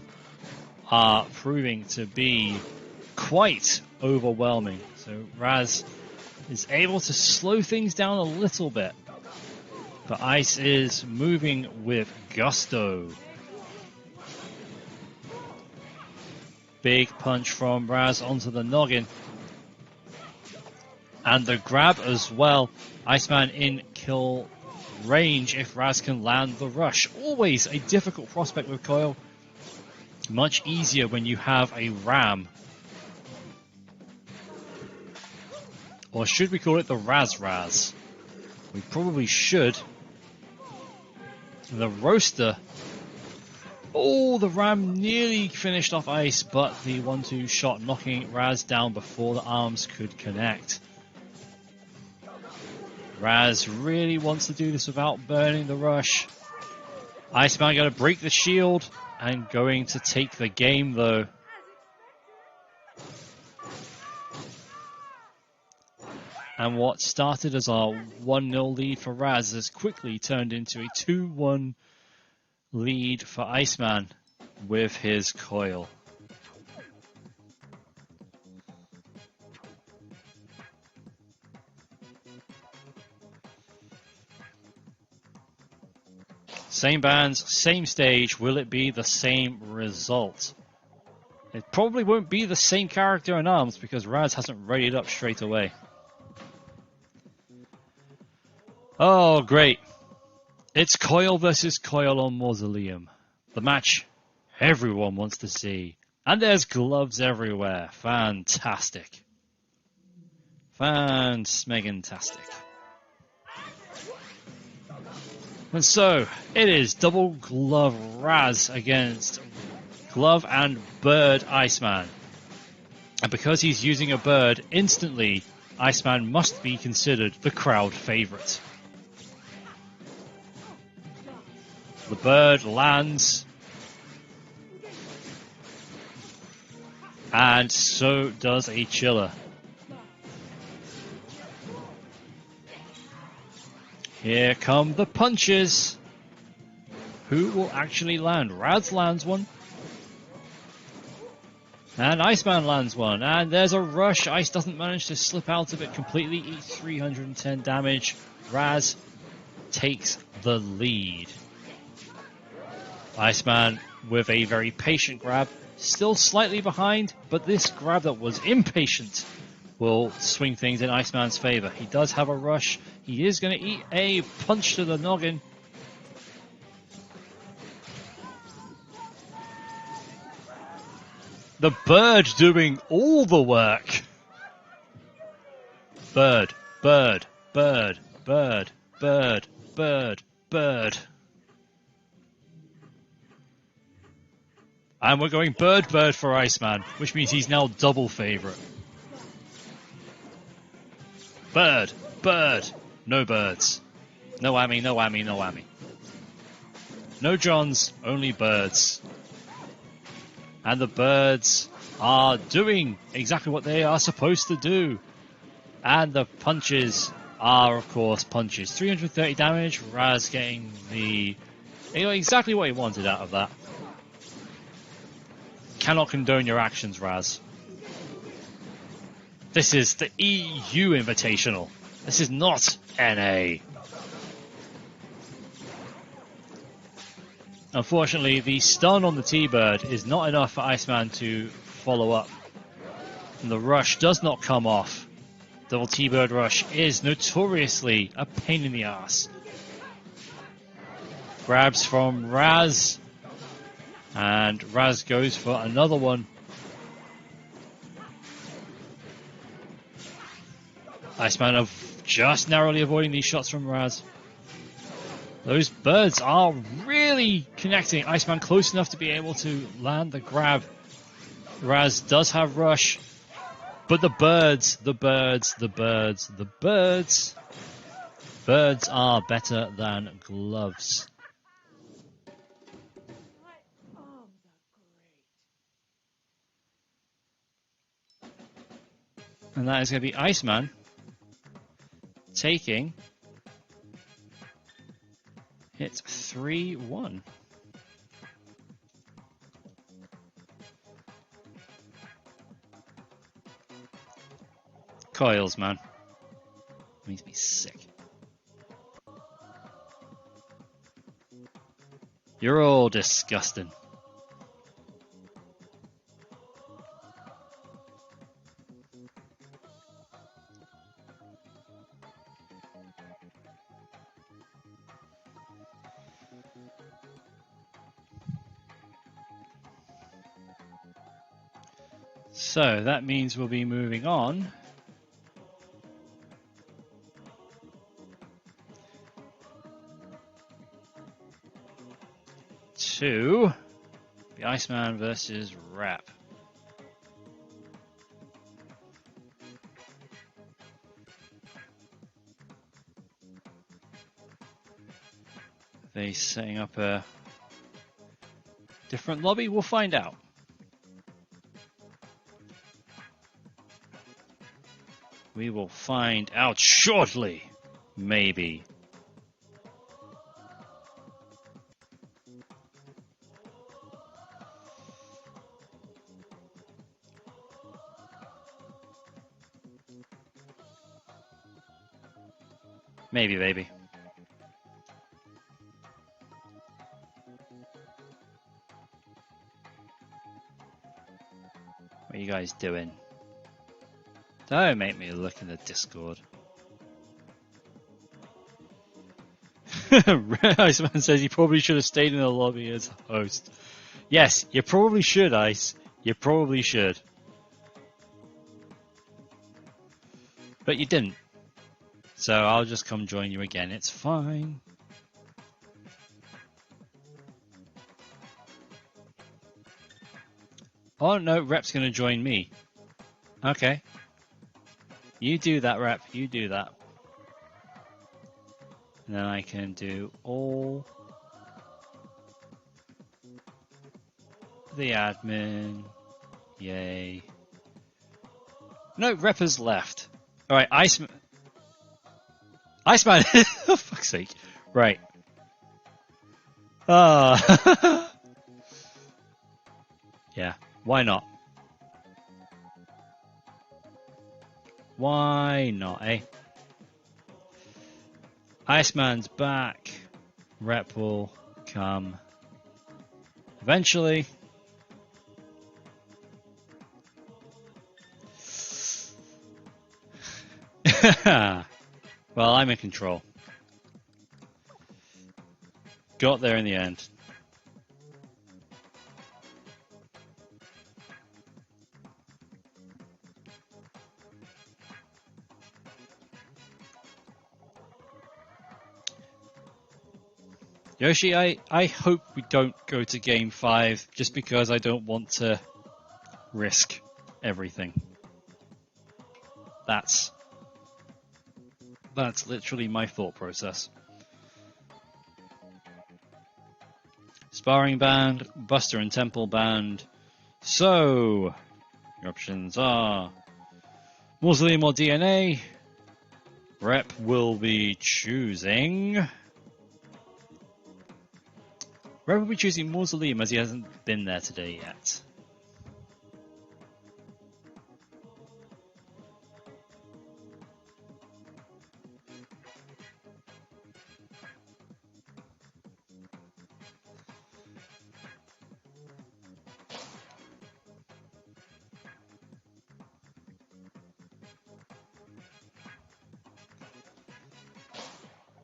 are proving to be quite overwhelming. So Raz is able to slow things down a little bit, but Ice is moving with gusto. Big punch from Raz onto the noggin. And the grab as well. Iceman in kill range if Raz can land the rush. Always a difficult prospect with Coil. Much easier when you have a ram. Or should we call it the Raz? We probably should. The roaster. Oh, the ram nearly finished off Ice, but the 1-2 shot knocking Raz down before the arms could connect. Raz really wants to do this without burning the rush. Iceman going to break the shield and going to take the game though. And what started as our 1-0 lead for Raz has quickly turned into a 2-1 lead for Iceman with his coil. Same bands, same stage. Will it be the same result? It probably won't be the same character in arms because Raz hasn't readied up straight away. Oh, great. It's Coil versus Coil on Mausoleum. The match everyone wants to see. And there's gloves everywhere. Fantastic. Fan-smegantastic. And so, it is double glove Raz against glove and bird Iceman. And because he's using a bird, instantly Iceman must be considered the crowd favourite. The bird lands. And so does a chiller. Here come the punches. Who will actually land? Raz lands one. And Iceman lands one. And there's a rush. Ice doesn't manage to slip out of it completely. Eats 310 damage. Raz takes the lead. Iceman with a very patient grab. Still slightly behind, but this grab that was impatient will swing things in Iceman's favor. He does have a rush. He is going to eat a punch to the noggin. The bird doing all the work. Bird, bird, bird, bird, bird, bird, bird. And we're going bird, bird for Iceman, which means he's now double favourite. Bird, bird, no birds. No whammy, no whammy, no whammy. No Johns, only birds. And the birds are doing exactly what they are supposed to do. And the punches are, of course, punches. 330 damage, Raz getting the... exactly what he wanted out of that. Cannot condone your actions, Raz. This is the EU Invitational. This is not NA. Unfortunately, the stun on the T-Bird is not enough for Iceman to follow up. And the rush does not come off. Double T-Bird rush is notoriously a pain in the ass. Grabs from Raz. And Raz goes for another one. Iceman of just narrowly avoiding these shots from Raz. Those birds are really connecting. Iceman close enough to be able to land the grab. Raz does have rush. But the birds, the birds, the birds, the birds. Birds are better than gloves. And that is going to be Iceman taking It's 3-1. Coils, man. Makes me sick. You're all disgusting. So that means we'll be moving on to the Iceman versus Rap. Are they setting up a different lobby? We'll find out. We will find out shortly, maybe. Maybe, baby. What are you guys doing? Don't make me look in the Discord. Iceman says you probably should have stayed in the lobby as host. Yes, you probably should, Ice. You probably should. But you didn't. So I'll just come join you again. It's fine. Oh no, Rep's gonna join me. Okay. You do that, Rep. You do that. And then I can do all the admin. Yay. No, Rep has left. Alright, Iceman. Iceman! For fuck's sake. Right. Yeah, why not? Why not, eh? Iceman's back. Rep will come eventually. Well, I'm in control. Got there in the end. Yoshi, I hope we don't go to game 5 just because I don't want to risk everything. That's literally my thought process. Sparring banned, Buster and Temple banned. So, your options are Mausoleum or DNA. Rep will be choosing... Rep will be choosing Mausoleum as he hasn't been there today yet.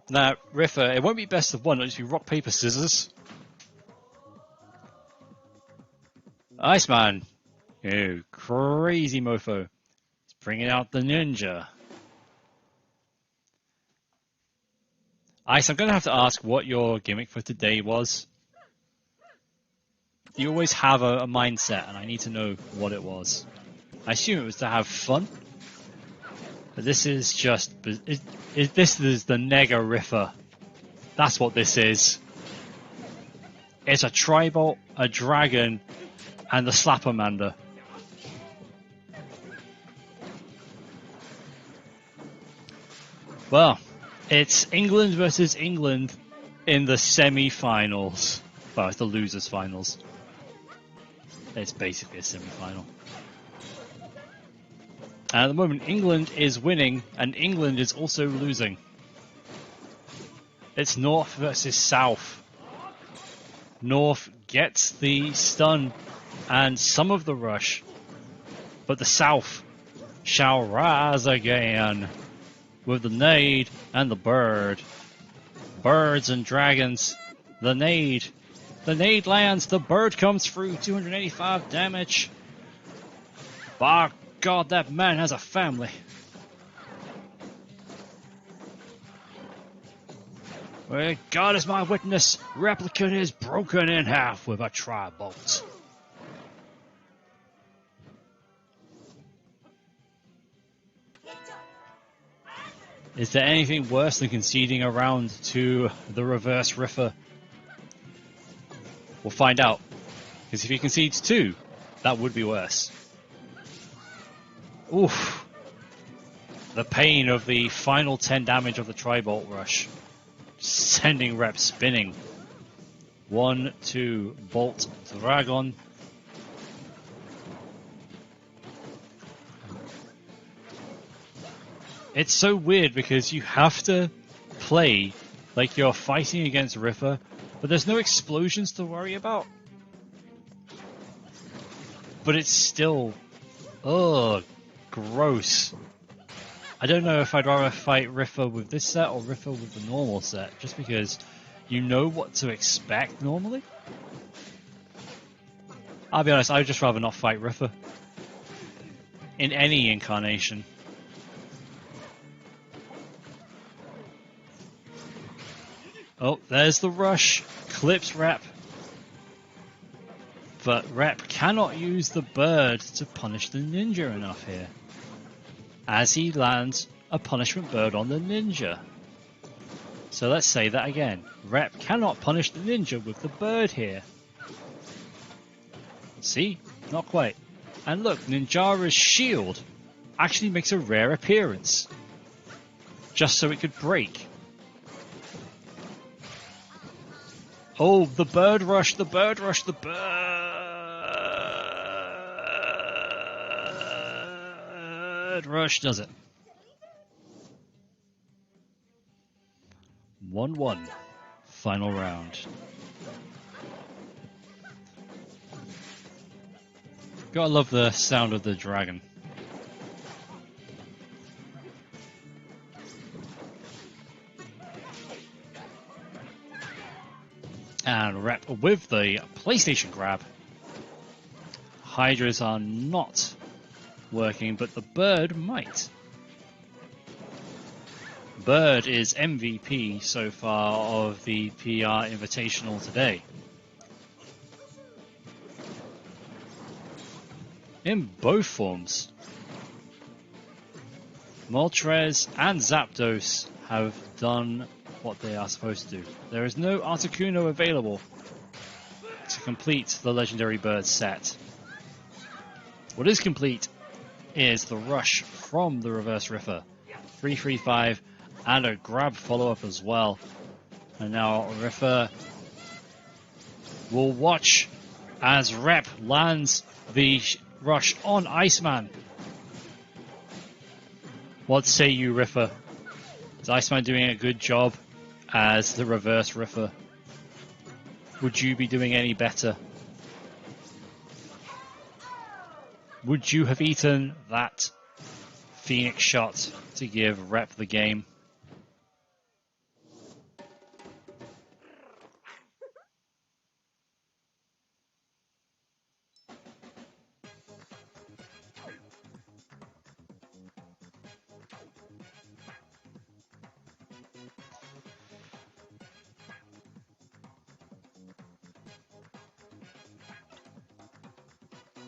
Now, Riffer, it won't be best of one, it'll just be rock, paper, scissors. Iceman, you crazy mofo. He's bringing out the ninja. Ice, I'm going to have to ask what your gimmick for today was. You always have a mindset, and I need to know what it was. I assume it was to have fun. But this is just... This is the Nega Riffer. That's what this is. It's a Tribal, a Dragon, and the Slappermander. Well, it's England versus England in the semi-finals. Well, it's the losers' finals. It's basically a semi-final. And at the moment, England is winning, and England is also losing. It's North versus South. North gets the stun and some of the rush, but the South shall rise again with the nade and the bird. Birds and dragons. The nade. The nade lands. The bird comes through. 285 damage. By God, that man has a family. Well, God is my witness. Replicant is broken in half with a tri-bolt. Is there anything worse than conceding a round to the reverse Riffer? We'll find out. Because if he concedes 2, that would be worse. Oof. The pain of the final 10 damage of the tri-bolt rush. Sending Rep spinning. 1, 2, Bolt, Dragon. It's so weird because you have to play like you're fighting against Riffer, but there's no explosions to worry about. But it's still... ugh, gross. I don't know if I'd rather fight Riffer with this set or Riffer with the normal set, just because you know what to expect normally. I'll be honest, I'd just rather not fight Riffer. In any incarnation. Oh, there's the rush. Clips Rep. But Rep cannot use the bird to punish the ninja enough here, as he lands a punishment bird on the ninja. So let's say that again. Rep cannot punish the ninja with the bird here. See? Not quite. And look, Ninjara's shield actually makes a rare appearance. Just so it could break. Oh, the bird rush, the bird rush, the bird rush does it. 1-1. Final round. Gotta love the sound of the dragon. And Rep with the PlayStation grab. Hydras are not working, but the bird might. Bird is MVP so far of the PR Invitational today. In both forms. Moltres and Zapdos have done what they are supposed to do. There is no Articuno available to complete the Legendary Bird set. What is complete is the rush from the Reverse Riffer. 335 and a grab follow-up as well. And now Riffer will watch as Rep lands the rush on Iceman. What say you, Riffer? Is Iceman doing a good job as the reverse Riffer? Would you be doing any better? Would you have eaten that Phoenix shot to give Rep the game?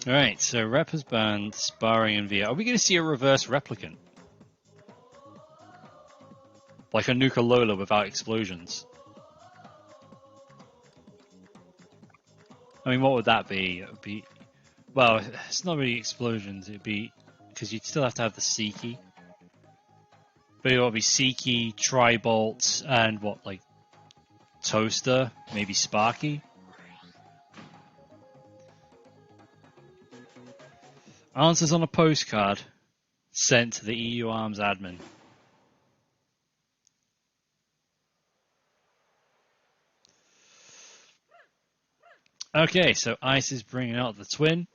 Alright, so Rep has banned Sparring and VR. Are we going to see a reverse replicant? Like a Nuka Lola without explosions? I mean, what would that be? It would be... well, it's not really explosions. It would be... because you'd still have to have the Seiki. But it would be Seiki, Tri-Bolt, and what, like... Toaster, maybe Sparky. Answers on a postcard sent to the EU ARMS admin. Okay, so Ice is bringing out the twin.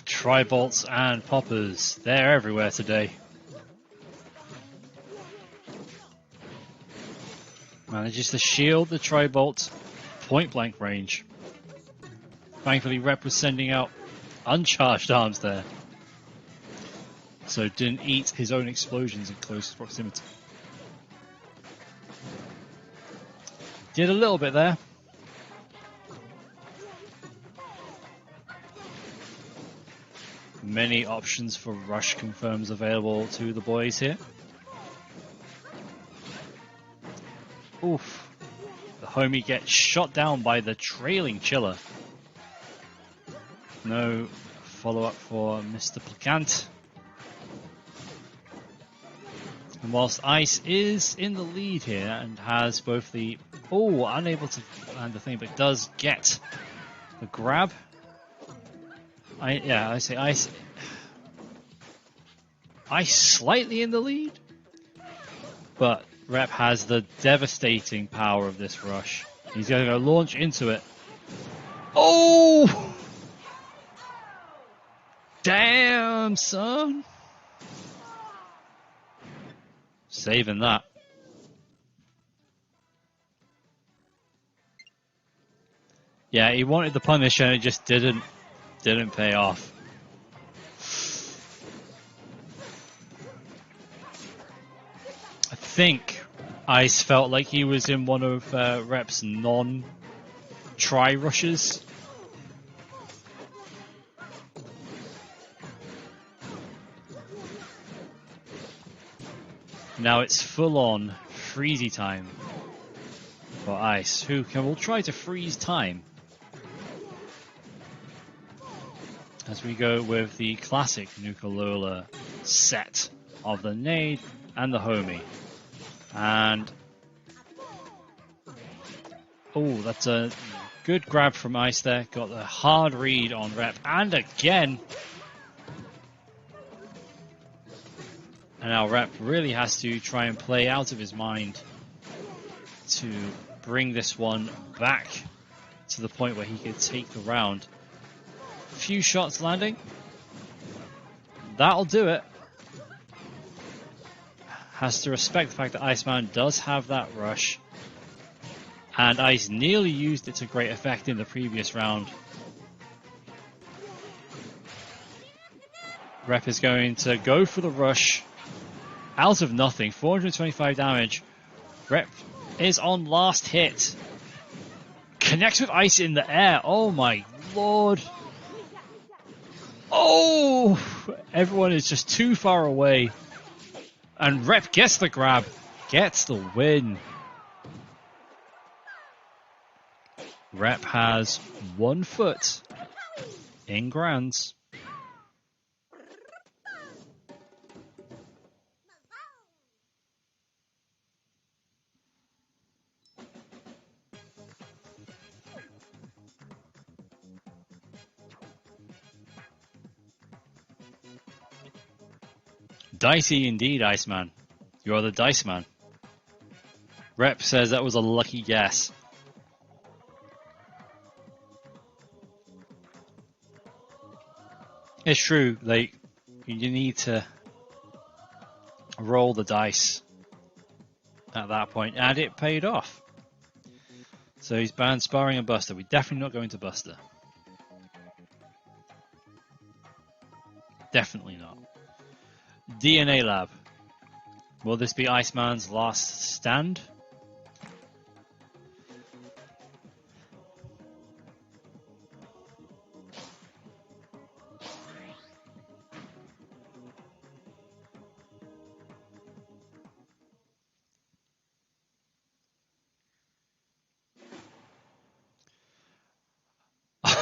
Tri-bolts and poppers, they're everywhere today. Manages to shield the tri-bolt point blank range. Thankfully Rep was sending out uncharged arms there, so didn't eat his own explosions in close proximity. Did a little bit there. Many options for rush confirms available to the boys here. Oof. The homie gets shot down by the trailing chiller. No follow-up for Mr. Placant. And whilst Ice is in the lead here and has both the... Oh, unable to land the thing, but does get the grab. I say Ice slightly in the lead, but Rep has the devastating power of this rush. He's going to go launch into it. Oh! Damn, son! Saving that. Yeah, he wanted the punish and it just didn't pay off. I think Ice felt like he was in one of Rep's non-try rushes. Now it's full-on freezy time for Ice, who will try to freeze time. As we go with the classic Nuka-Lola set of the nade and the homie. And oh, that's a good grab from Ice there. Got the hard read on Rep. And again. And now Rep really has to try and play out of his mind to bring this one back to the point where he could take the round. Few shots landing. That'll do it. Has to respect the fact that Iceman does have that rush. And Ice nearly used it to great effect in the previous round. Rep is going to go for the rush. Out of nothing. 425 damage. Rep is on last hit. Connects with Ice in the air. Oh my lord. Oh! Everyone is just too far away. And Rep gets the grab. Gets the win. Rep has 1 foot in Grands. Dicey indeed, Iceman. You're the dice man. Rep says that was a lucky guess. It's true, like, you need to roll the dice at that point, and it paid off. So he's banned Sparring and Buster. We're definitely not going to Buster. Definitely not. DNA Lab. Will this be Iceman's last stand?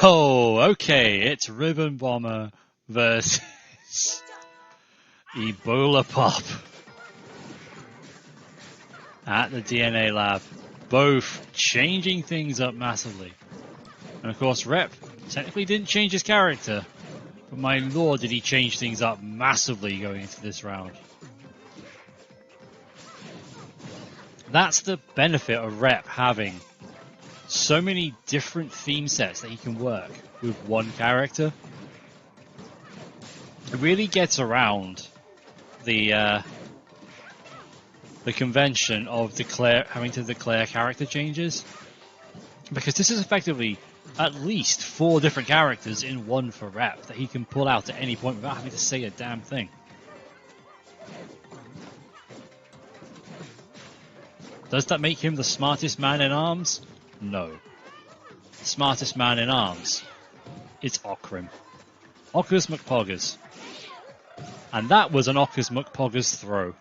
Oh, okay, it's Ribbon Bomber versus Ebola Pop at the DNA lab. Both changing things up massively. And of course, Rep technically didn't change his character, but my lord, did he change things up massively going into this round. That's the benefit of Rep having so many different theme sets that he can work with one character. It really gets around the convention of having to declare character changes, because this is effectively at least 4 different characters in one for Rep that he can pull out at any point without having to say a damn thing. Does that make him the smartest man in ARMS? No. The smartest man in ARMS is Okrim. Ockers McPoggers. And that was an Ockers McPoggers throw.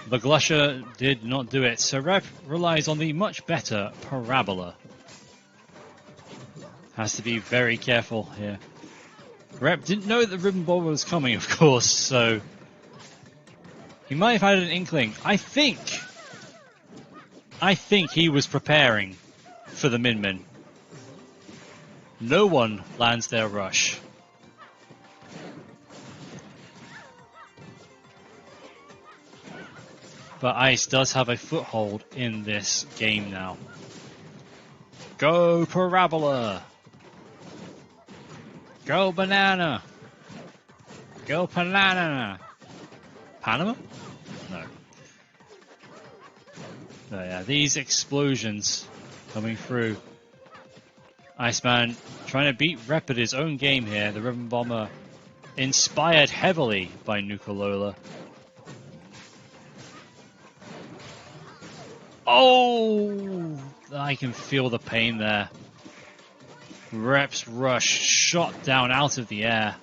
The Glusher did not do it, so Rep relies on the much better Parabola. Has to be very careful here. Rep didn't know that the Ribbon Bomber was coming, of course, so he might have had an inkling. I think he was preparing for the Min. No one lands their rush. But Ice does have a foothold in this game now. Go Parabola! Go Banana! Go Banana! Panama? No. So yeah, these explosions coming through. Iceman trying to beat Rep at his own game here. The Ribbon Bomber inspired heavily by Nuka-Lola. Oh! I can feel the pain there. Rep's rush shot down out of the air.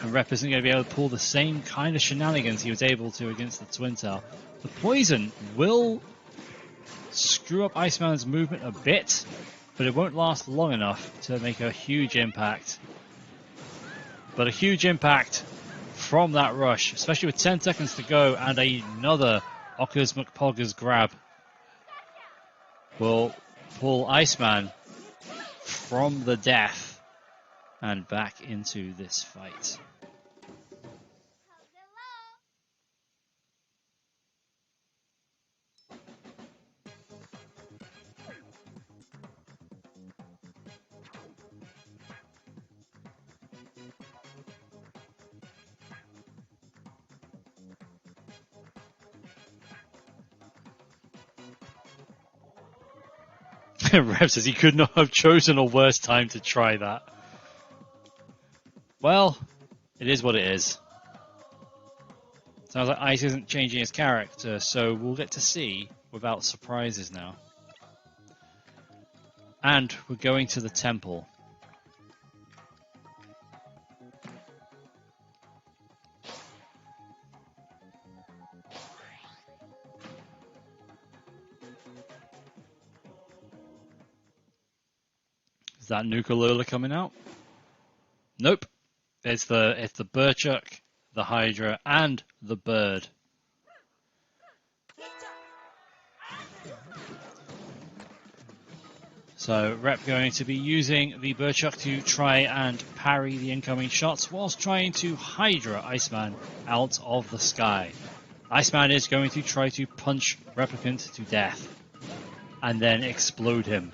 And Rep isn't going to be able to pull the same kind of shenanigans he was able to against the Twin Tail. The poison will screw up Iceman's movement a bit, but it won't last long enough to make a huge impact. But a huge impact from that rush, especially with 10 seconds to go, and another Ockers McPoggers grab will pull Iceman from the death and back into this fight. Rev says he could not have chosen a worse time to try that. Well, it is what it is. Sounds like Ice isn't changing his character, so we'll get to see without surprises now. And we're going to the temple. Is that Nuka-Lola coming out? Nope. It's the Burchuck, the Hydra, and the Bird. So Rep going to be using the Burchuck to try and parry the incoming shots whilst trying to Hydra Iceman out of the sky. Iceman is going to try to punch Replicant to death and then explode him.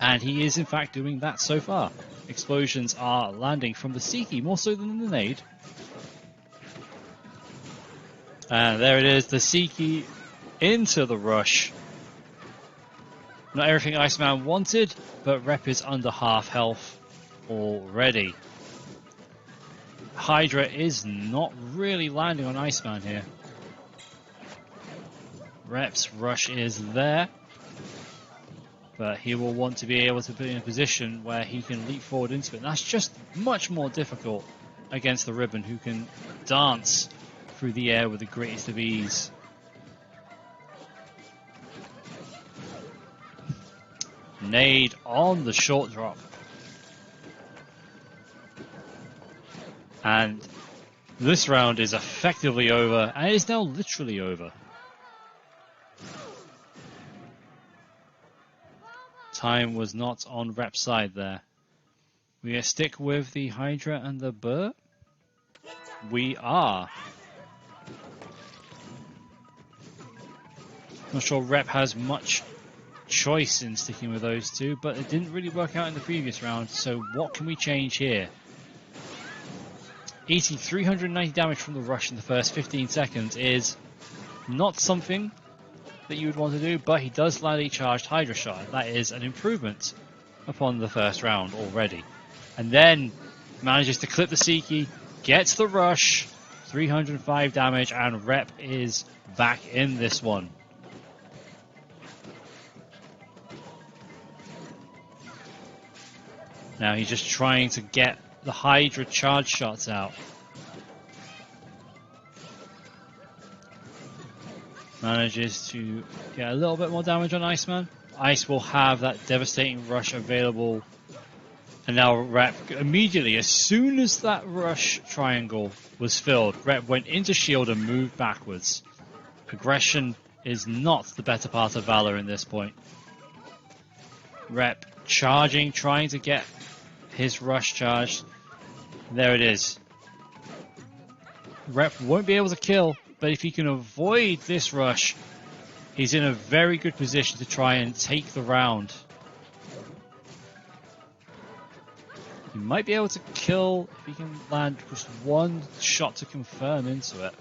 And he is in fact doing that so far. Explosions are landing from the Seiki more so than the nade. And there it is, the Seiki into the rush. Not everything Iceman wanted, but Rep is under half health already. Hydra is not really landing on Iceman here. Rep's rush is there. But he will want to be able to be in a position where he can leap forward into it. And that's just much more difficult against the Ribbon, who can dance through the air with the greatest of ease. Nade on the short drop. And this round is effectively over, and it is now literally over. Time was not on Rep's side there. We stick with the Hydra and the Burr? We are. Not sure Rep has much choice in sticking with those two, but it didn't really work out in the previous round, so what can we change here? Eating 390 damage from the rush in the first 15 seconds is not something that you would want to do, but he does land a charged Hydra shot. That is an improvement upon the first round already. And then manages to clip the Seiki, gets the rush, 305 damage, and Rep is back in this one. Now he's just trying to get the Hydra charge shots out. Manages to get a little bit more damage on Iceman. Ice will have that devastating rush available. And now Rep, immediately, as soon as that rush triangle was filled, Rep went into shield and moved backwards. Aggression is not the better part of Valor in this point. Rep charging, trying to get his rush charged. There it is. Rep won't be able to kill, but if he can avoid this rush, he's in a very good position to try and take the round. He might be able to kill if he can land just one shot to confirm into it.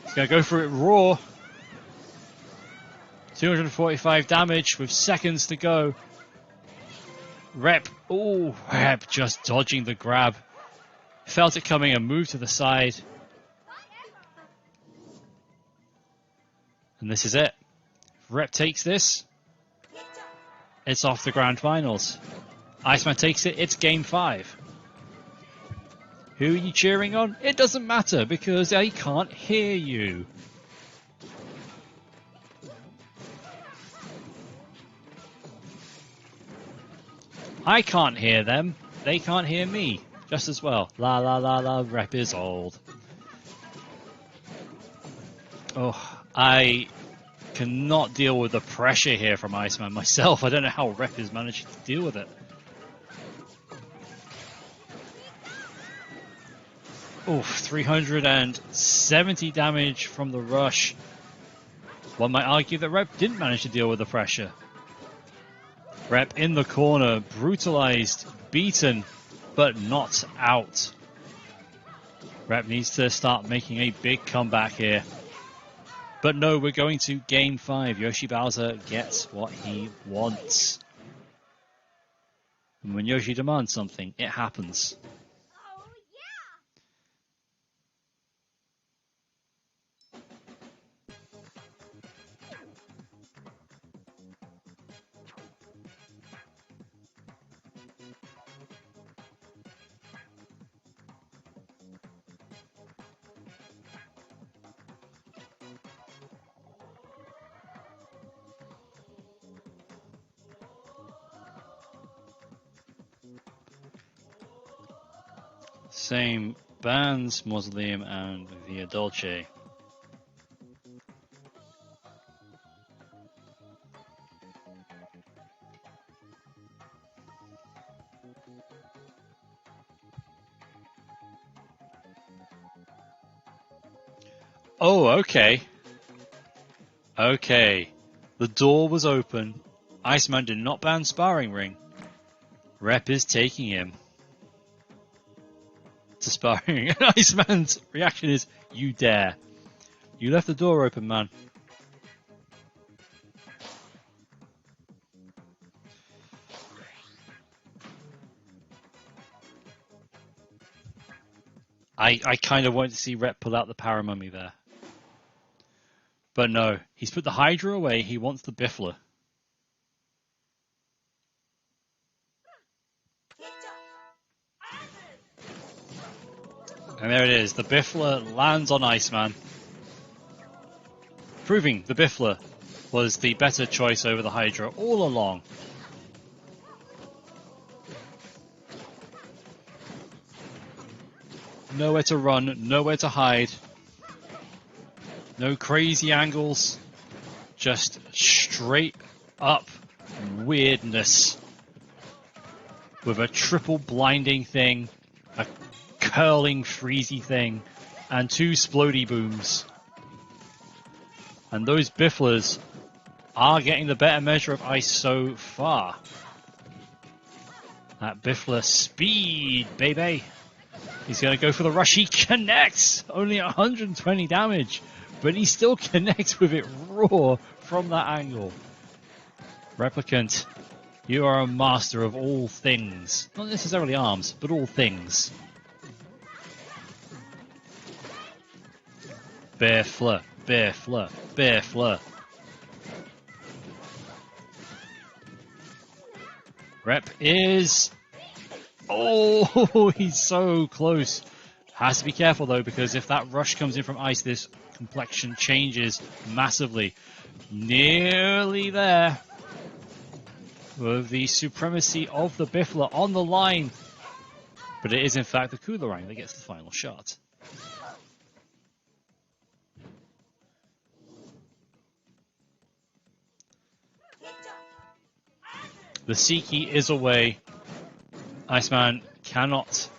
He's going to go for it raw. 245 damage with seconds to go. Rep, oh, Rep just dodging the grab. Felt it coming and moved to the side. And this is it. If Rep takes this, it's off the grand finals. Iceman takes it, it's game 5. Who are you cheering on? It doesn't matter because I can't hear you. I can't hear them. They can't hear me just as well. La la la la, Rep is old. Oh, I cannot deal with the pressure here from Iceman myself. I don't know how Rep is managing to deal with it. Oh, 370 damage from the rush. One might argue that Rep didn't manage to deal with the pressure. Rep in the corner, brutalized, beaten, but not out. Rep needs to start making a big comeback here. But no, we're going to game 5. Yoshi Bowser gets what he wants. And when Yoshi demands something, it happens. Same bands, Mausoleum and Via Dolce. Oh, okay. Okay. The door was open. Iceman did not ban Sparring Ring. Rep is taking him to Sparring. And Iceman's reaction is, you dare. You left the door open, man. I kind of wanted to see Rep pull out the Paramummy there. But no, he's put the Hydra away, he wants the Biffler. And there it is. The Biffler lands on Iceman, proving the Biffler was the better choice over the Hydra all along. Nowhere to run, nowhere to hide. No crazy angles. Just straight up weirdness. With a triple blinding thing, a curling freezy thing, and 2 splody booms. And those Bifflers are getting the better measure of ice so far. That Biffler speed, baby. He's going to go for the rush. He connects! Only 120 damage. But he still connects with it raw from that angle. Replicant, you are a master of all things. Not necessarily arms, but all things. Biffler, Biffler, Biffler. Rep is... Oh, he's so close. Has to be careful though, because if that rush comes in from ice, this complexion changes massively. Nearly there. With the supremacy of the Biffler on the line. But it is in fact the Coolerang that gets the final shot. The Seekie is away. Iceman cannot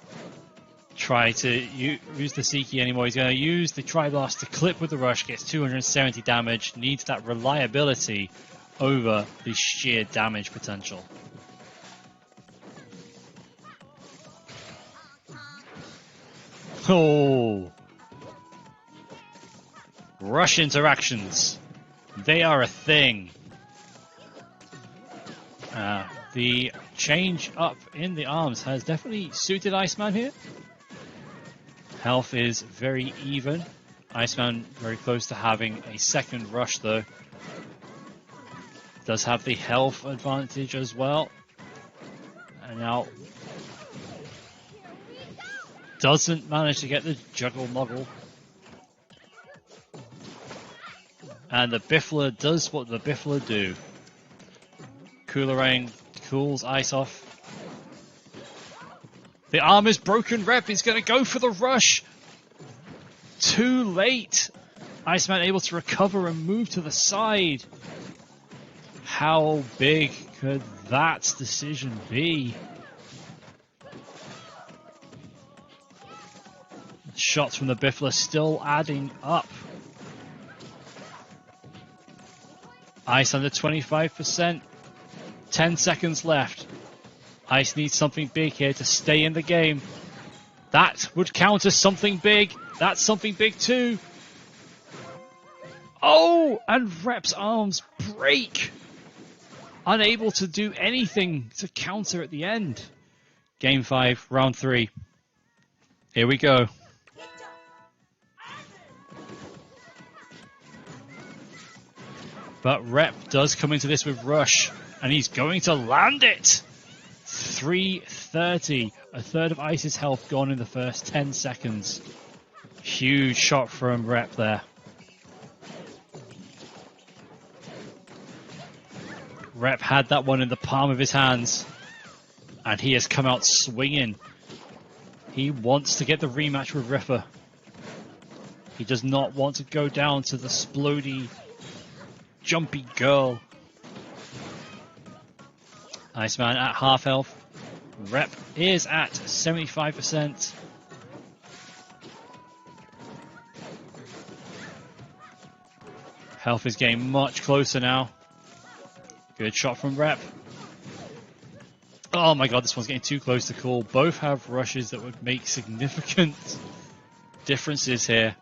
try to use the Seekie anymore. He's going to use the Tri-Blast to clip with the rush, gets 270 damage, needs that reliability over the sheer damage potential. Oh! Rush interactions. They are a thing. The change up in the arms has definitely suited Iceman here. Health is very even. Iceman very close to having a second rush though. Does have the health advantage as well. And now doesn't manage to get the juggle muggle. And the Biffler does what the Biffler do. Coolerang cools ice off. The arm is broken. Rep is going to go for the rush. Too late. Iceman able to recover and move to the side. How big could that decision be? Shots from the Biffler still adding up. Ice under 25%. 10 seconds left. Ice needs something big here to stay in the game. That would count as something big. That's something big too. Oh, and Rep's arms break. Unable to do anything to counter at the end. Game 5, round 3. Here we go. But Rep does come into this with rush, and he's going to land it. 330. A third of Ice's health gone in the first 10 seconds. Huge shot from Rep there. Rep had that one in the palm of his hands, and he has come out swinging. He wants to get the rematch with Ripper. He does not want to go down to the splody, jumpy girl. Iceman at half health. Rep is at 75%. Health is getting much closer now. Good shot from Rep. Oh my god, this one's getting too close to call. Both have rushes that would make significant differences here.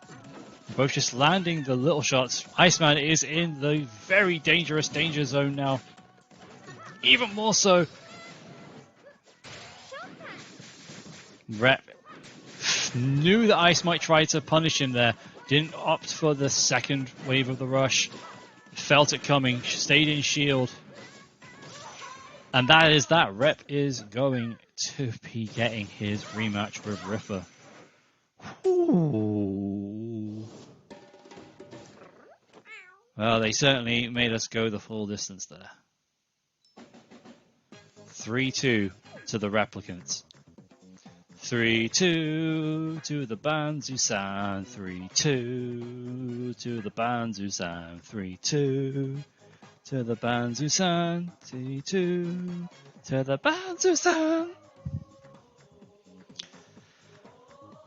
Both just landing the little shots. Iceman is in the very dangerous danger zone now. Even more so. Rep knew that Ice might try to punish him there. Didn't opt for the second wave of the rush. Felt it coming. Stayed in shield. And that is that. Rep is going to be getting his rematch with Ripper. Ooh. Well, they certainly made us go the full distance there. 3-2 to the replicants. 3-2 to the Banzu-san. 3-2 to the Banzu-san. 3-2 to the Banzu-san. 3-2 to the Banzu-san.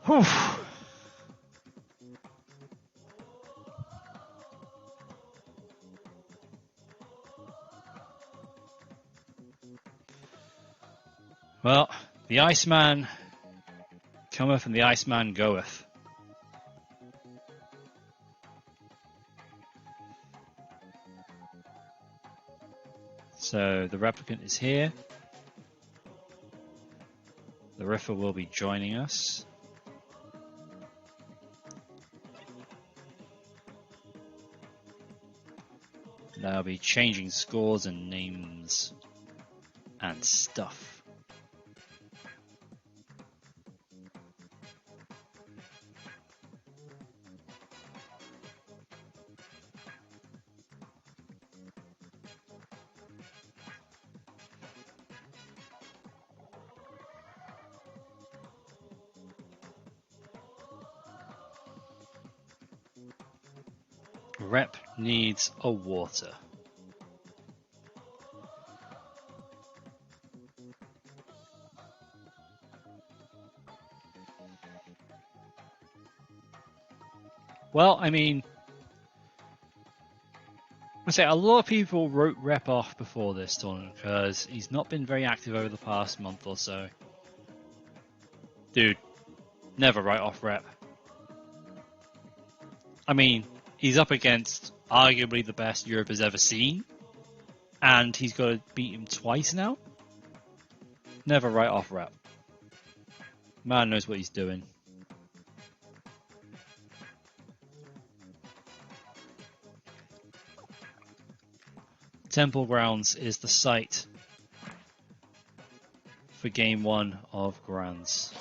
Whew. Well, the Iceman cometh and the Iceman goeth. So the replicant is here. The Riffer will be joining us. They'll be changing scores and names and stuff. Rep needs a water. Well, I mean, I say a lot of people wrote Rep off before this tournament because he's not been very active over the past month or so. Dude, never write off Rep. I mean, he's up against arguably the best Europe has ever seen, and he's got to beat him twice now. Never write off Rep. Man knows what he's doing. Temple Grounds is the site for Game 1 of Grands.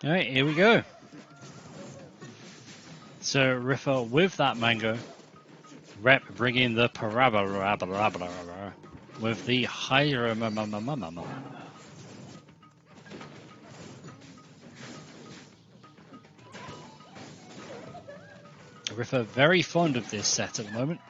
Alright, here we go. So Riffer with that mango, Rep bringing the parabola with the hydro. Riffer very fond of this set at the moment.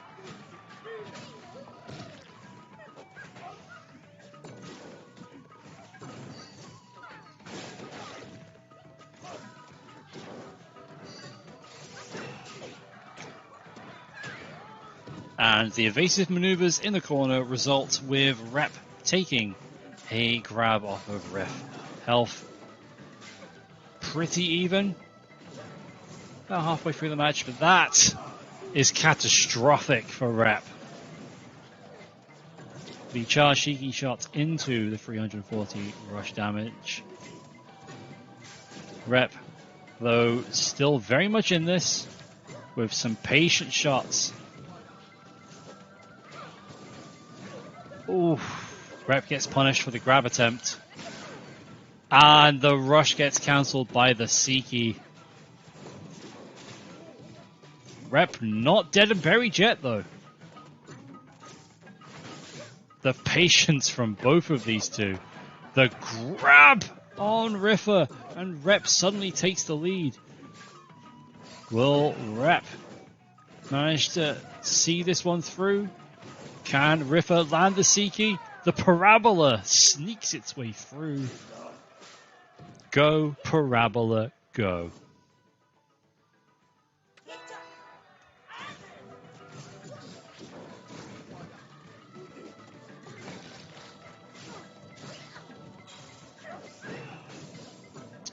And the evasive maneuvers in the corner result with Rep taking a grab off of Riff. Health pretty even. About halfway through the match, but that is catastrophic for Rep. The charge Shiki shot into the 340 rush damage. Rep, though, still very much in this with some patient shots. Ooh, Rep gets punished for the grab attempt. And the rush gets cancelled by the Siki. Rep not dead and buried yet, though. The patience from both of these two. The grab on Riffer, and Rep suddenly takes the lead. Will Rep manage to see this one through? Can Riffer land the Siki? The parabola sneaks its way through. Go, parabola, go.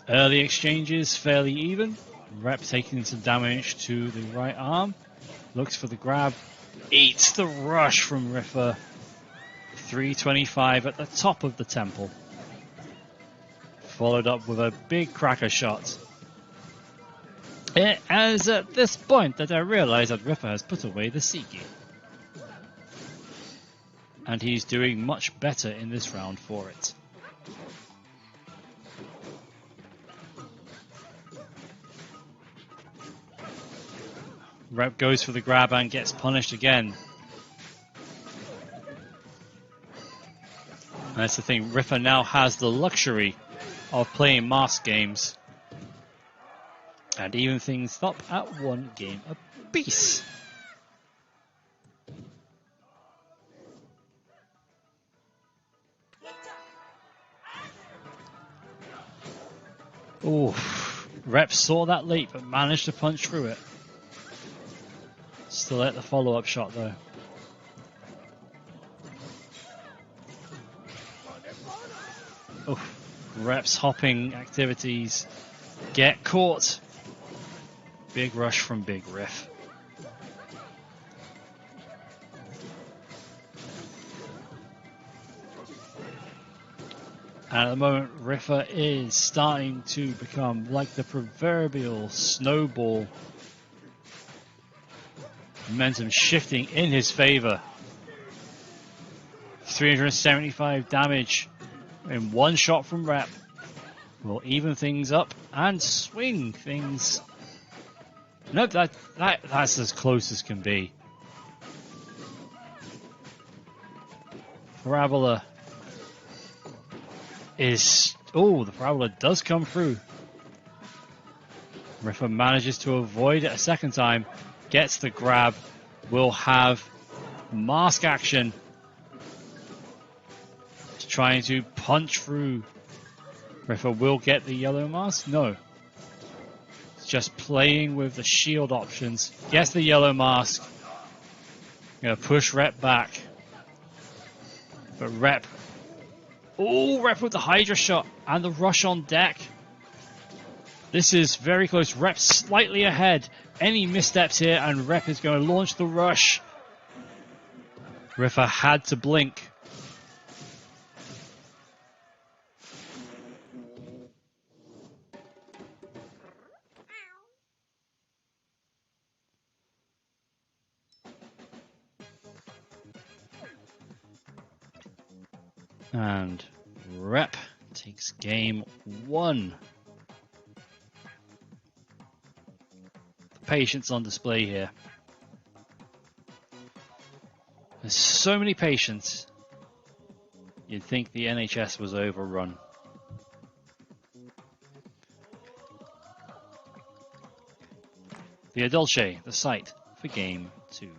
Early exchanges fairly even. Rep taking some damage to the right arm. Looks for the grab. Eats the rush from Riffer. 325 at the top of the temple. Followed up with a big cracker shot. It is at this point that I realise that Ripper has put away the Seiki. And he's doing much better in this round for it. Rep goes for the grab and gets punished again. And that's the thing, Ripper now has the luxury of playing mask games. And even things up at 1 game apiece. Oh, Rep saw that late but managed to punch through it. Still at the follow-up shot though. Oh, Rep's hopping activities get caught. Big rush from Big Riff. And at the moment, Riffer is starting to become like the proverbial snowball. Momentum shifting in his favor. 375 damage in 1 shot from Rep. Will even things up and swing things. Nope, that's as close as can be. Parabola is... Oh, the Parabola does come through. Riffer manages to avoid it a second time. Gets the grab. Will have mask action. Trying to punch through. Riffer will get the yellow mask. No. It's just playing with the shield options. Gets the yellow mask. Gonna push Rep back. But Rep... Oh, Rep with the Hydra shot and the rush on deck. This is very close. Rep slightly ahead. Any missteps here and Rep is going to launch the rush. Riffer had to blink. And Rep takes game 1. The patience on display here. There's so many patients. You'd think the NHS was overrun. Via Dulce, the site for game 2.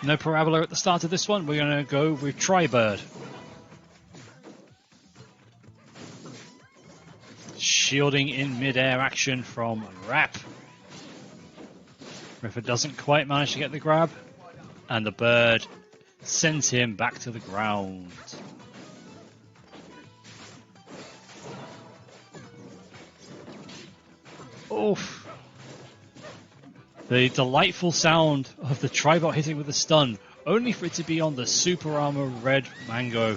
No Parabola at the start of this one. We're going to go with Tribird. Shielding in mid-air action from Rap. Riffer doesn't quite manage to get the grab. And the bird sends him back to the ground. Oof. The delightful sound of the Tribot hitting with a stun, only for it to be on the Super Armor Red Mango.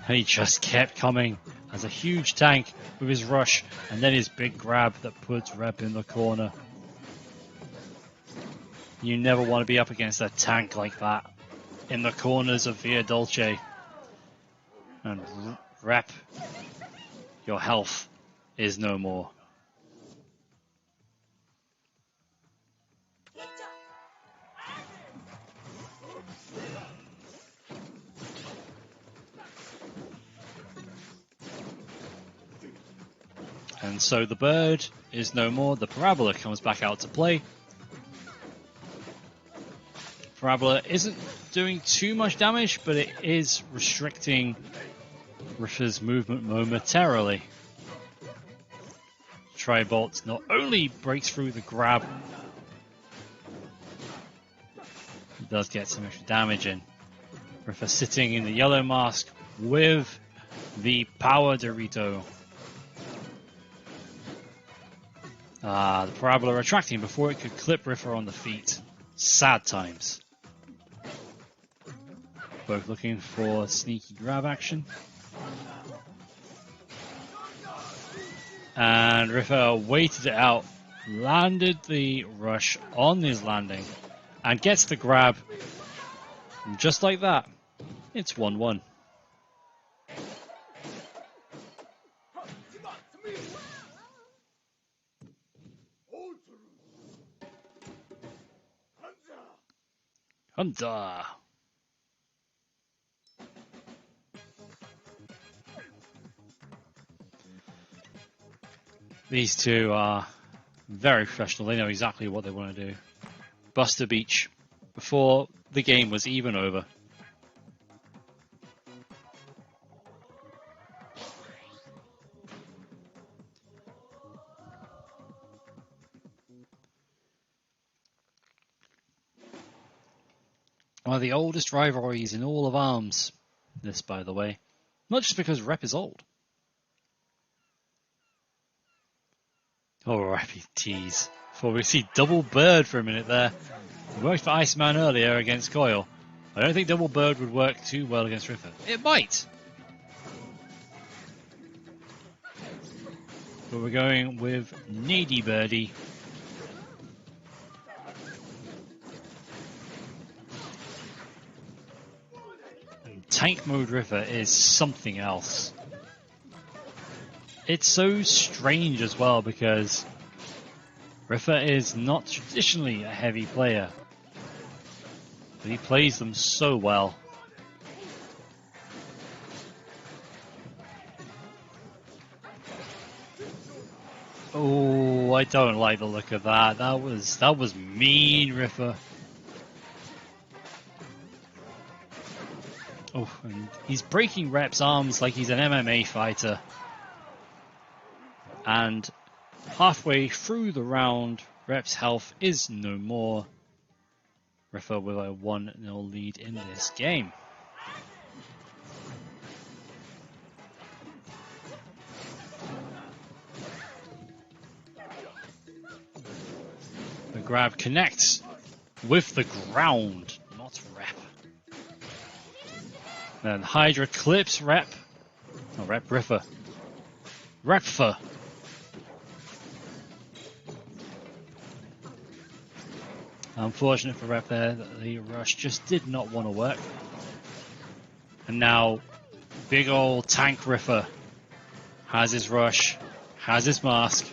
And he just kept coming as a huge tank with his rush, and then his big grab that puts Rep in the corner. You never want to be up against a tank like that in the corners of Via Dulce. And Rep, your health is no more. And so the bird is no more. The Parabola comes back out to play. Parabola isn't doing too much damage, but it is restricting Riffer's movement momentarily. Tri-Bolt not only breaks through the grab, it does get some extra damage in. Riffa sitting in the yellow mask with the power Dorito. The Parabola retracting before it could clip Riffa on the feet. Sad times. Both looking for sneaky grab action. And Riffa waited it out, landed the rush on his landing, and gets the grab. And just like that, it's 1-1. Hunter. These two are very professional. They know exactly what they want to do. Buster Beach before the game was even over. One of the oldest rivalries in all of ARMS. This, by the way. Not just because Rep is old. Oh, Rappy tease. Before we see Double Bird for a minute there. It worked for Iceman earlier against Coil. I don't think Double Bird would work too well against Riffa. It might! But we're going with Needy Birdie. Tank mode Riffa is something else. It's so strange as well because Riffa is not traditionally a heavy player, but he plays them so well. Oh, I don't like the look of that. That was mean, Riffa. Oh, and he's breaking Rep's arms like he's an MMA fighter. And halfway through the round, Rep's health is no more. Riffa with a 1-0 lead in this game. The grab connects with the ground, not Rep. Then Hydra clips Rep. Oh, Riffa. Repfa. Unfortunate for Rep there that the rush just did not want to work. And now, big old tank Riffa has his rush, has his mask.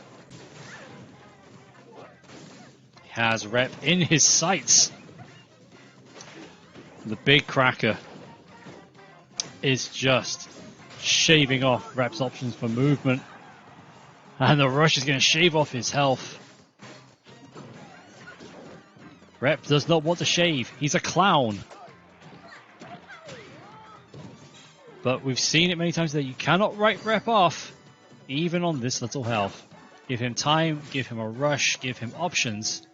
He has Rep in his sights. The big cracker is just shaving off Rep's options for movement. And the rush is going to shave off his health. Rep does not want to shave. He's a clown. But we've seen it many times that you cannot write Rep off, even on this little health. Give him time, give him a rush, give him options.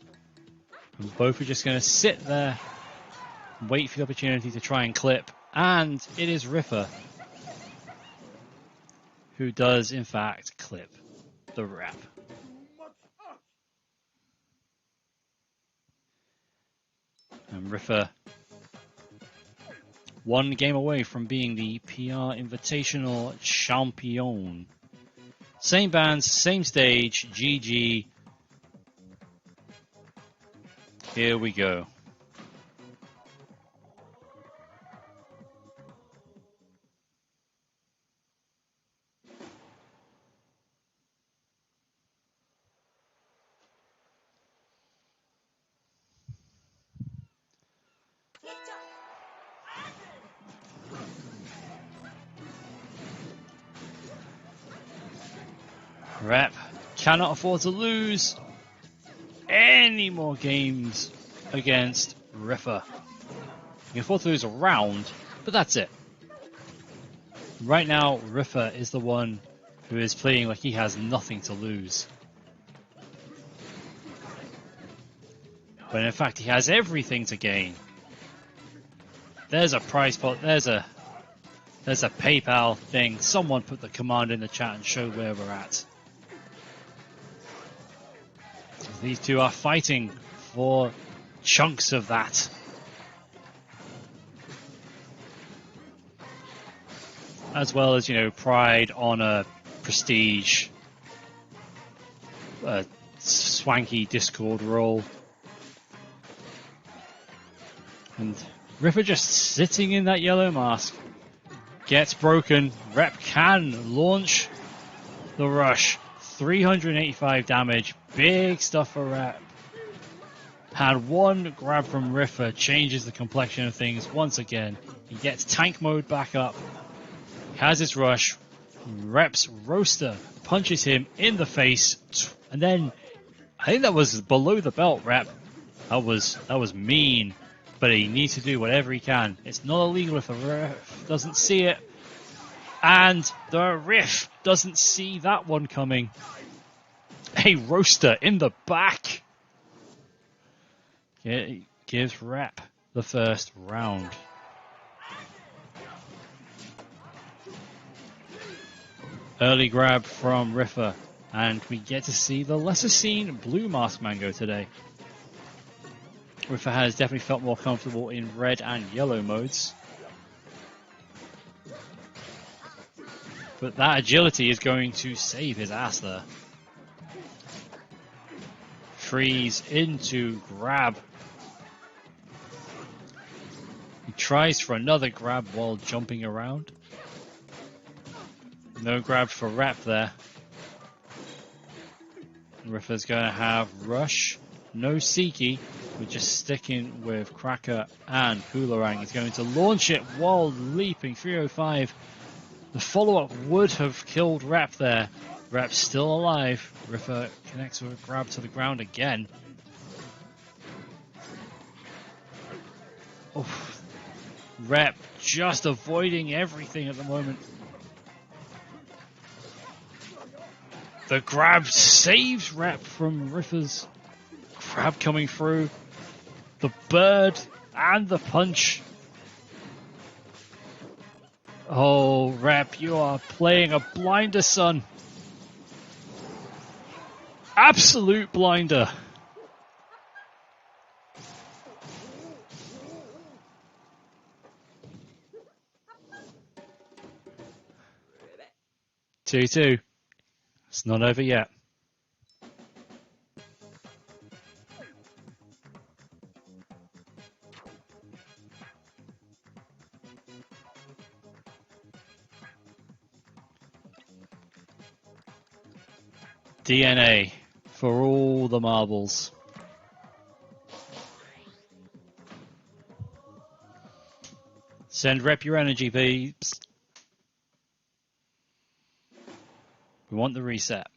And both are just going to sit there and wait for the opportunity to try and clip. And it is Riffa who does, in fact, clip the Rep. And Riffa, one game away from being the PR Invitational Champion. Same bands, same stage, GG. Here we go. Rep cannot afford to lose any more games against Riffa. He can afford to lose a round, but that's it. Right now, Riffa is the one who is playing like he has nothing to lose. when in fact he has everything to gain. There's a prize pot, there's a PayPal thing. Someone put the command in the chat and show where we're at. These two are fighting for chunks of that. As well as, you know, pride, honor, prestige, swanky Discord role. And Ripper just sitting in that yellow mask. Gets broken. Rep can launch the rush. 385 damage. Big stuff for Rep. Had one grab from Riffer, changes the complexion of things once again. He gets tank mode back up. He has his rush. Rep's roaster punches him in the face. And then, I think that was below the belt, Rep. That was mean. But he needs to do whatever he can. It's not illegal if the ref doesn't see it. And the ref doesn't see that one coming. A roaster in the back. It gives Rep the first round. Early grab from Riffer. And we get to see the lesser seen Blue Mask Mango today. Riffer has definitely felt more comfortable in red and yellow modes. But that agility is going to save his ass there. Freeze into grab. He tries for another grab while jumping around. No grab for Rep there. Riffer's going to have rush. No Seeky. We're just sticking with Cracker and Hoolarang. He's going to launch it while leaping 305. The follow-up would have killed Rep there. Rep's still alive. Riffer connects with a grab to the ground again. Oh, Rep just avoiding everything at the moment. The grab saves Rep from Riffer's grab coming through. The bird and the punch. Oh, Rep, you are playing a blinder, son. Absolute blinder. Two. It's not over yet. DNA for all the marbles. Send Rep your energy, please. We want the reset.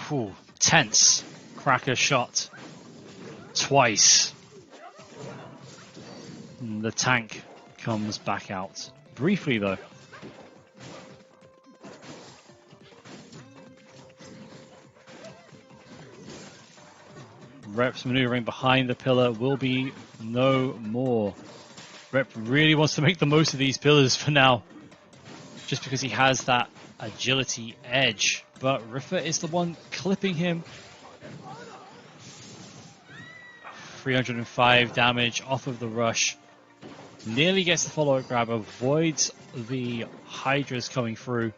Whew, tense. Cracker shot. Twice. And the tank comes back out. Briefly though. Rep's maneuvering behind the pillar will be no more. Rep really wants to make the most of these pillars for now. Just because he has that agility edge. But Riffer is the one clipping him. 305 damage off of the rush. Nearly gets the follow-up grab. Avoids the Hydras coming through.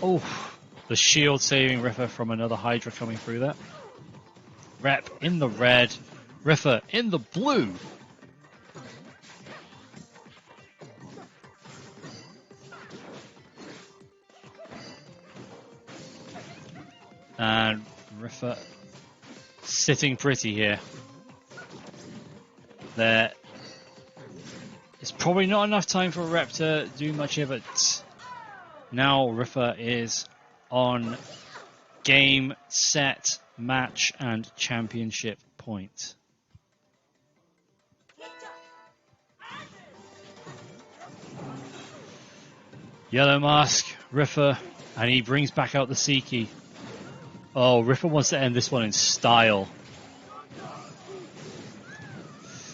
Oh, the shield saving Riffer from another Hydra coming through there. Rep in the red. Riffer in the blue. And Riffer sitting pretty here. There is probably not enough time for Rep to do much of it. Now Riffer is on game, set, match, and championship point. Yellow Mask, Riffer, and he brings back out the Sea Key. Oh, Riffer wants to end this one in style.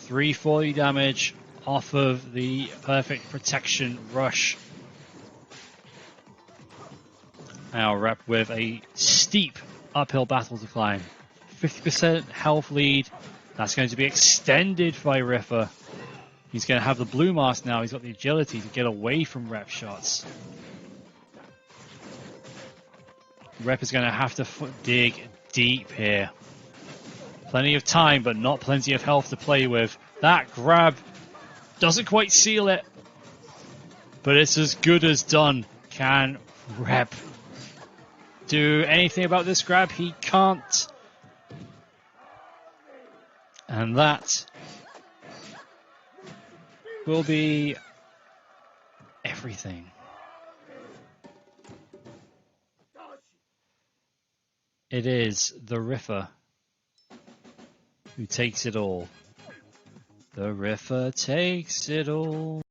340 damage off of the perfect protection rush. Now Rep with a steep uphill battle to climb. 50% health lead. That's going to be extended by Riffer. He's going to have the blue mask now. He's got the agility to get away from Rep shots. Rep is going to have to dig deep here. Plenty of time, but not plenty of health to play with. That grab doesn't quite seal it, but it's as good as done. Can Rep do anything about this grab? He can't. And that will be everything. It is the Riffer who takes it all. The Riffer takes it all.